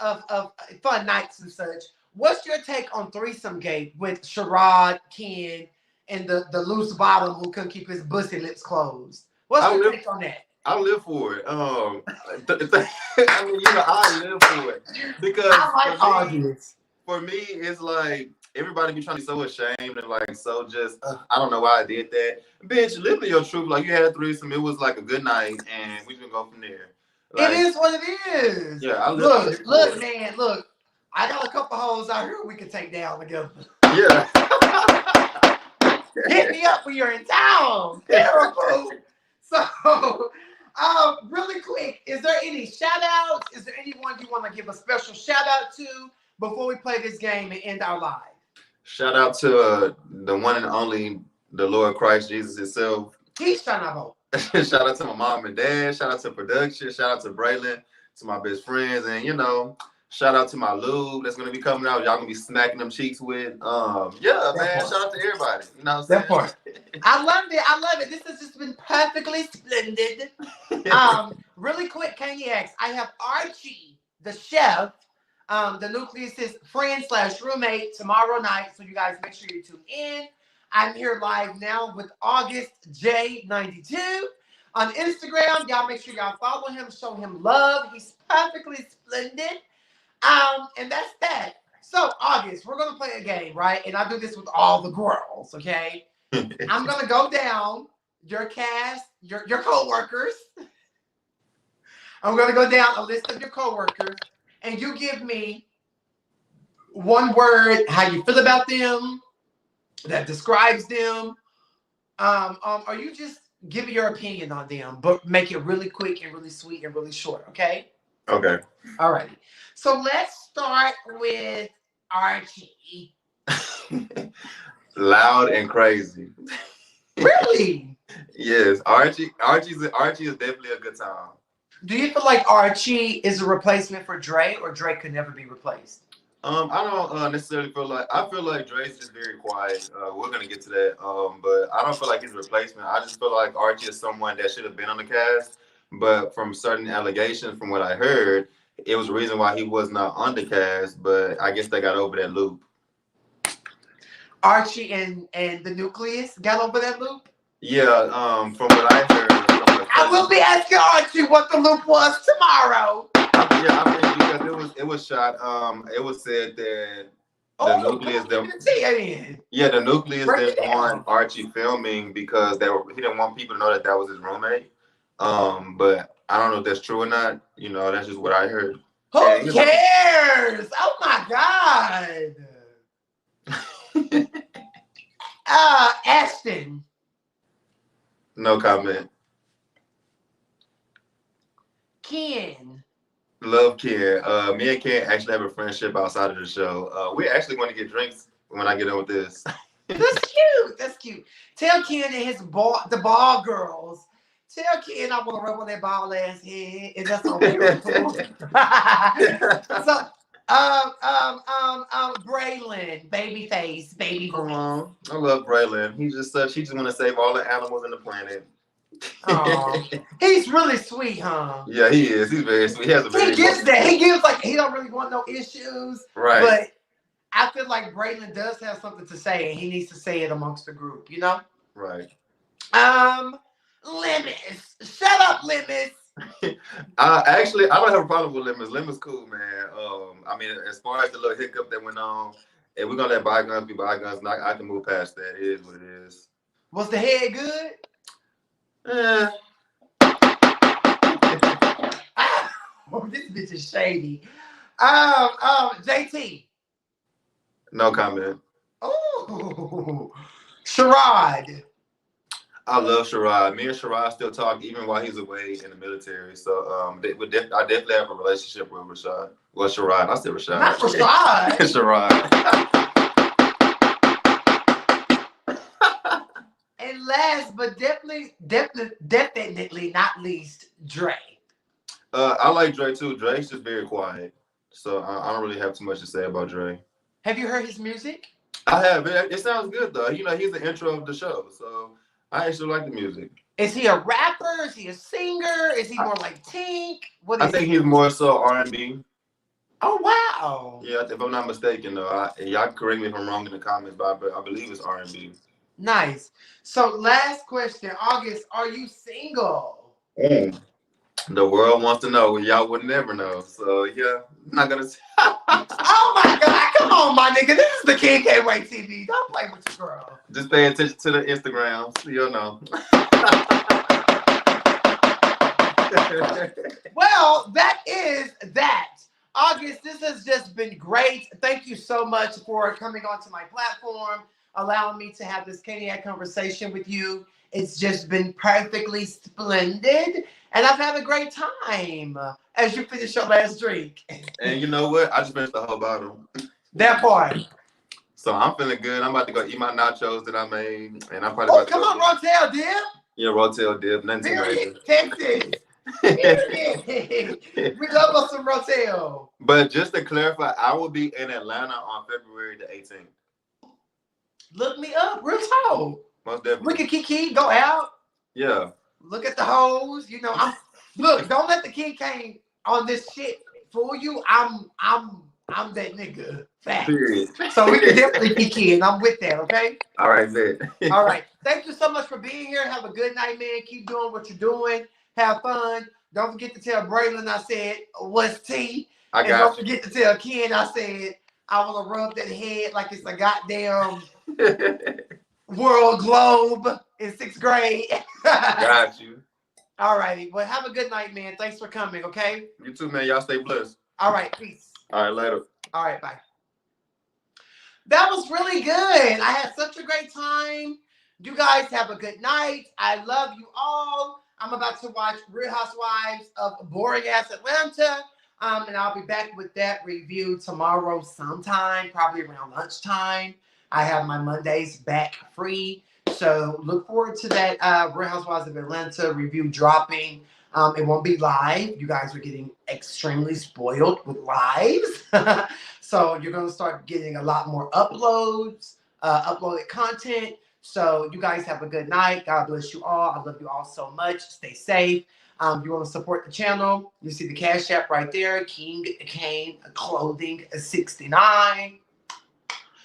fun nights and such, what's your take on Threesome Gate with Sherrod, Ken, and the loose bottom who couldn't keep his pussy lips closed? What's your take on that? I live for it. I live for it because I like arguments. For me, it's like everybody be trying to be so ashamed and like so just I don't know why I did that. Bitch, live in your truth. Like you had a threesome, it was like a good night, and we can go from there. Like, it is what it is. Yeah, I look, man, look. I got a couple hoes out here we can take down together. Yeah. Hit me up when you're in town. Terrible. So, really quick, is there any shout outs? Is there anyone you want to give a special shout out to before we play this game and end our live? Shout out to the one and only, the Lord Christ Jesus himself. He's trying to vote. Shout out to my mom and dad. Shout out to production. Shout out to Braylon, to my best friends, and shout out to my lube that's gonna be coming out. Y'all gonna be smacking them cheeks with. Yeah, man. Shout out to everybody. You know what I'm saying? That part. I love it. This has just been perfectly splendid. Really quick, CAINIACs. I have Archie, the chef, the Nucleus's friend/roommate tomorrow night. So you guys make sure you tune in. I'm here live now with August J92 on Instagram. Y'all make sure y'all follow him, show him love. He's perfectly splendid. And that's that. So August, we're gonna play a game, right? And I do this with all the girls, okay? I'm gonna go down your cast, your co-workers. I'm gonna go down a list of your co-workers, and you give me one word, how you feel about them, that describes them. Or you just give your opinion on them, but make it really quick and really sweet and really short, okay? Okay. All righty. So let's start with Archie. Loud and crazy. Really? Yes, Archie is definitely a good time. Do you feel like Archie is a replacement for Dre, or Dre could never be replaced? I don't necessarily feel like. I feel like Dre's just very quiet. We're gonna get to that. But I don't feel like he's a replacement. I just feel like Archie is someone that should have been on the cast, but from certain allegations, from what I heard, it was the reason why he was not on the cast. But I guess they got over that loop. Archie and the Nucleus got over that loop? Yeah. From what I heard. I will be asking Archie what the loop was tomorrow. Yeah, I mean, because it was shot. It was said that the Nucleus the Nucleus didn't want Archie filming because he didn't want people to know that was his roommate. But I don't know if that's true or not. That's just what I heard. Who cares? Oh my God. Ashton. No comment. Ken. Love Ken. Me and Ken actually have a friendship outside of the show. We're actually going to get drinks when I get done with this. That's cute. That's cute. Tell Ken and the ball girls. Tell Ken I want to rub on that ball ass head. And that's on Braylon, babyface, baby voice. I love Braylon. He just want to save all the animals on the planet. Oh, he's really sweet, huh? Yeah, he is. He's very sweet. He has a very He gives that. He gives like he don't really want no issues, right. But I feel like Braylon does have something to say, and he needs to say it amongst the group. You know? Right. Limits. Shut up, Limits. Actually, I don't have a problem with Limits. Limits cool, man. I mean, as far as the little hiccup that went on, and we're gonna let bygones be bygones, and I can move past that. It is what it is. Was the head good? Oh, this bitch is shady. JT. No comment. Oh, Sherrod. I love Sherrod. Me and Sherrod still talk even while he's away in the military. So I definitely have a relationship with Rashad. Well, Sherrod. I said Rashad. Not Rashad. Sherrod. And last but definitely not least, Dre. I like Dre too. Dre's just very quiet. So I don't really have too much to say about Dre. Have you heard his music? I have. It sounds good though. You know, he's the intro of the show. So I actually like the music. Is he a rapper? Is he a singer? Is he more like Tink? I think he's more so R&B. Oh, wow. Yeah, if I'm not mistaken, though. Y'all correct me if I'm wrong in the comments, but I believe it's R&B. Nice. So last question. August, are you single? The world wants to know. Y'all would never know. So, yeah, I'm not going to say. Oh, my God. Come on, my nigga. This is the King Can't Wait TV. Don't play with your girl. Just pay attention to the Instagram. So you'll know. Well, that is that. August, this has just been great. Thank you so much for coming onto my platform, allowing me to have this CAINIAC conversation with you. It's just been perfectly splendid, and I've had a great time as you finish your last drink. And you know what? I just finished the whole bottle. That part. So I'm feeling good. I'm about to go eat my nachos that I made, and I'm probably about to come on, Rotel dip. Yeah, Rotel dip. Nothing too major. Texas. We love us some Rotel. But just to clarify, I will be in Atlanta on February the 18th. Look me up, real talk. Most definitely. We can kiki, go out. Yeah. Look at the hoes. You know, look, don't let the King Cain on this shit fool you. I'm that nigga. Fact. Period. So we can definitely kiki, and I'm with that, okay? All right, man. All right. Thank you so much for being here. Have a good night, man. Keep doing what you're doing. Have fun. Don't forget to tell Braylon I said, what's tea? And don't forget to tell Ken I said, I want to rub that head like it's a goddamn world globe in 6th grade. Got you. All righty. Well, have a good night, man. Thanks for coming, okay? You too, man. Y'all stay blessed. All right. Peace. All right, later. All right, bye. That was really good. I had such a great time. You guys have a good night. I love you all. I'm about to watch Real Housewives of Boring Ass Atlanta. And I'll be back with that review tomorrow sometime, probably around lunchtime. I have my Mondays back free. So look forward to that Real Housewives of Atlanta review dropping. It won't be live. You guys are getting extremely spoiled with lives. So you're going to start getting a lot more uploaded content. So you guys have a good night. God bless you all. I love you all so much. Stay safe. You want to support the channel, you see the Cash App right there, KingCainClothing69.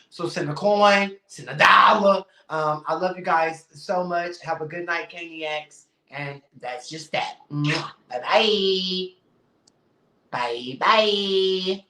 So send a coin, send $1. I love you guys so much. Have a good night, CAINIACs. And that's just that. Bye-bye. Bye-bye.